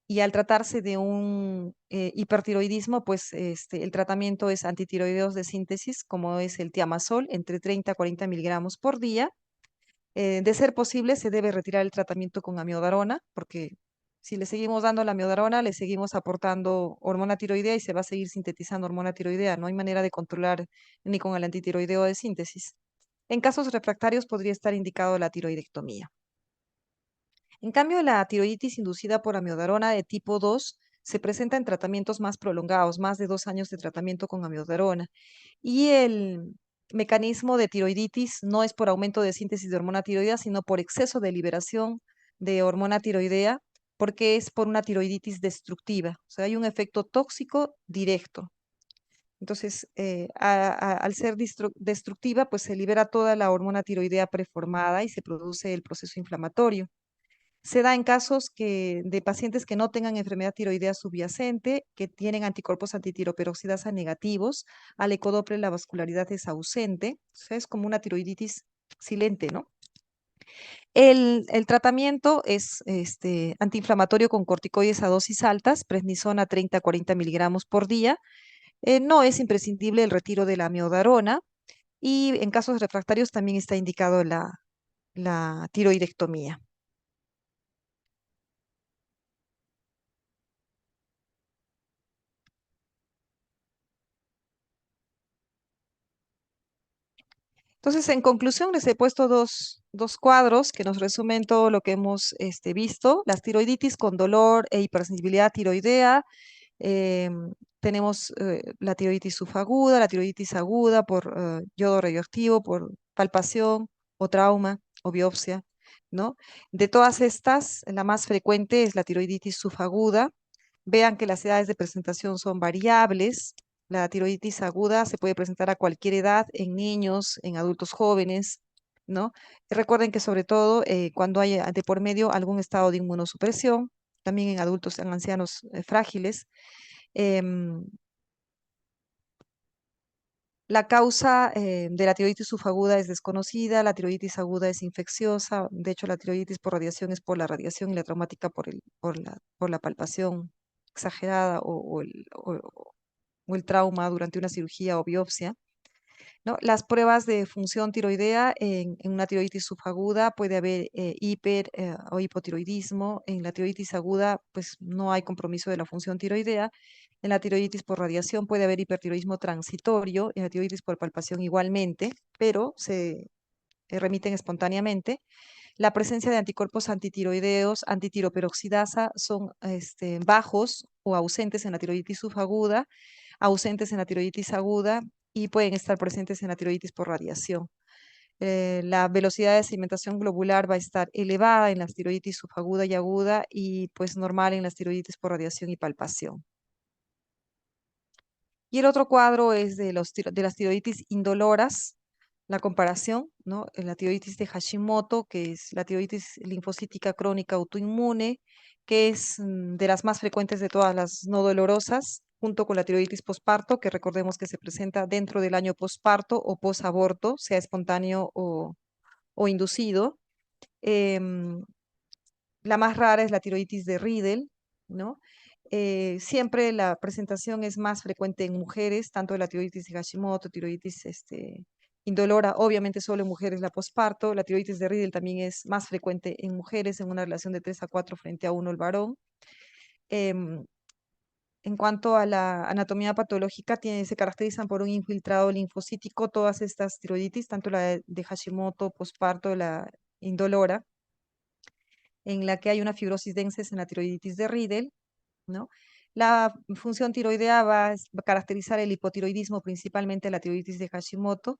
y al tratarse de un hipertiroidismo, pues el tratamiento es antitiroideos de síntesis, como es el tiamazol, entre 30 a 40 miligramos por día. De ser posible, se debe retirar el tratamiento con amiodarona, porque si le seguimos dando la amiodarona, le seguimos aportando hormona tiroidea y se va a seguir sintetizando hormona tiroidea. No hay manera de controlar ni con el antitiroideo de síntesis. En casos refractarios podría estar indicado la tiroidectomía. En cambio, la tiroiditis inducida por amiodarona de tipo 2 se presenta en tratamientos más prolongados, más de 2 años de tratamiento con amiodarona. Y el mecanismo de tiroiditis no es por aumento de síntesis de hormona tiroidea, sino por exceso de liberación de hormona tiroidea, porque es por una tiroiditis destructiva. O sea, hay un efecto tóxico directo. Entonces, al ser destructiva, pues se libera toda la hormona tiroidea preformada y se produce el proceso inflamatorio. Se da en casos de pacientes que no tengan enfermedad tiroidea subyacente, que tienen anticuerpos antitiroperoxidasa negativos. Al ecodoppler la vascularidad es ausente, o sea, es como una tiroiditis silente, ¿no? El tratamiento es antiinflamatorio con corticoides a dosis altas, prednisona 30 a 40 miligramos por día. No es imprescindible el retiro de la amiodarona y en casos refractarios también está indicado la tiroidectomía. Entonces, en conclusión, les he puesto dos cuadros que nos resumen todo lo que hemos visto. Las tiroiditis con dolor e hipersensibilidad tiroidea. Tenemos la tiroiditis subaguda, la tiroiditis aguda por yodo radioactivo, por palpación o trauma o biopsia, ¿no? De todas estas, la más frecuente es la tiroiditis subaguda. Vean que las edades de presentación son variables. La tiroiditis aguda se puede presentar a cualquier edad, en niños, en adultos jóvenes, ¿no? Recuerden que sobre todo cuando hay de por medio algún estado de inmunosupresión, también en adultos, en ancianos frágiles. Em, la causa de la tiroiditis subaguda es desconocida, la tiroiditis aguda es infecciosa, de hecho la tiroiditis por radiación es por la radiación y la traumática por la palpación exagerada o el trauma durante una cirugía o biopsia, ¿no? Las pruebas de función tiroidea en una tiroiditis subaguda puede haber hiper o hipotiroidismo. En la tiroiditis aguda, pues no hay compromiso de la función tiroidea. En la tiroiditis por radiación puede haber hipertiroidismo transitorio. En la tiroiditis por palpación igualmente, pero se remiten espontáneamente. La presencia de anticuerpos antitiroideos, antitiroperoxidasa, son bajos o ausentes en la tiroiditis subaguda, ausentes en la tiroiditis aguda y pueden estar presentes en la tiroiditis por radiación. La velocidad de sedimentación globular va a estar elevada en las tiroiditis subaguda y aguda y pues normal en las tiroiditis por radiación y palpación. Y el otro cuadro es de las tiroiditis indoloras, la comparación, ¿no? La tiroiditis de Hashimoto, que es la tiroiditis linfocítica crónica autoinmune, que es de las más frecuentes de todas las no dolorosas, junto con la tiroiditis posparto, que recordemos que se presenta dentro del año posparto o posaborto, sea espontáneo o inducido. Em, la más rara es la tiroiditis de Riedel, ¿no? Siempre la presentación es más frecuente en mujeres, tanto la tiroiditis de Hashimoto, tiroiditis indolora, obviamente solo en mujeres la posparto. La tiroiditis de Riedel también es más frecuente en mujeres, en una relación de 3 a 4 frente a 1 el varón. Em, en cuanto a la anatomía patológica, se caracterizan por un infiltrado linfocítico, todas estas tiroiditis, tanto la de Hashimoto, posparto, la indolora, en la que hay una fibrosis densa en la tiroiditis de Riedel, ¿no? La función tiroidea va a caracterizar el hipotiroidismo, principalmente la tiroiditis de Hashimoto.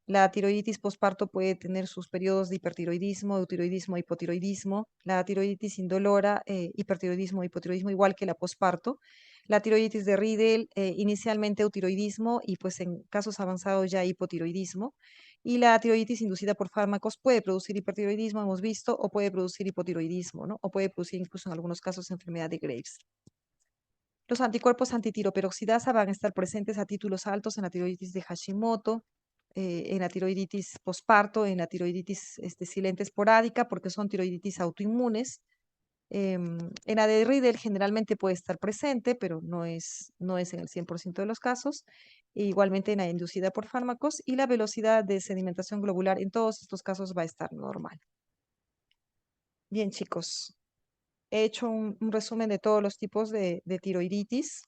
La tiroiditis posparto puede tener sus periodos de hipertiroidismo, eutiroidismo, hipotiroidismo. La tiroiditis indolora, hipertiroidismo, hipotiroidismo, igual que la posparto. La tiroiditis de Riedel, inicialmente eutiroidismo y pues en casos avanzados ya hipotiroidismo. Y la tiroiditis inducida por fármacos puede producir hipertiroidismo, hemos visto, o puede producir hipotiroidismo, ¿no? O puede producir incluso en algunos casos enfermedad de Graves. Los anticuerpos antitiroperoxidasa van a estar presentes a títulos altos en la tiroiditis de Hashimoto, en la tiroiditis posparto, en la tiroiditis silente esporádica, porque son tiroiditis autoinmunes. En la de Riedel generalmente puede estar presente, pero no es en el 100% de los casos. E igualmente en la inducida por fármacos y la velocidad de sedimentación globular en todos estos casos va a estar normal. Bien, chicos, he hecho un resumen de todos los tipos de tiroiditis.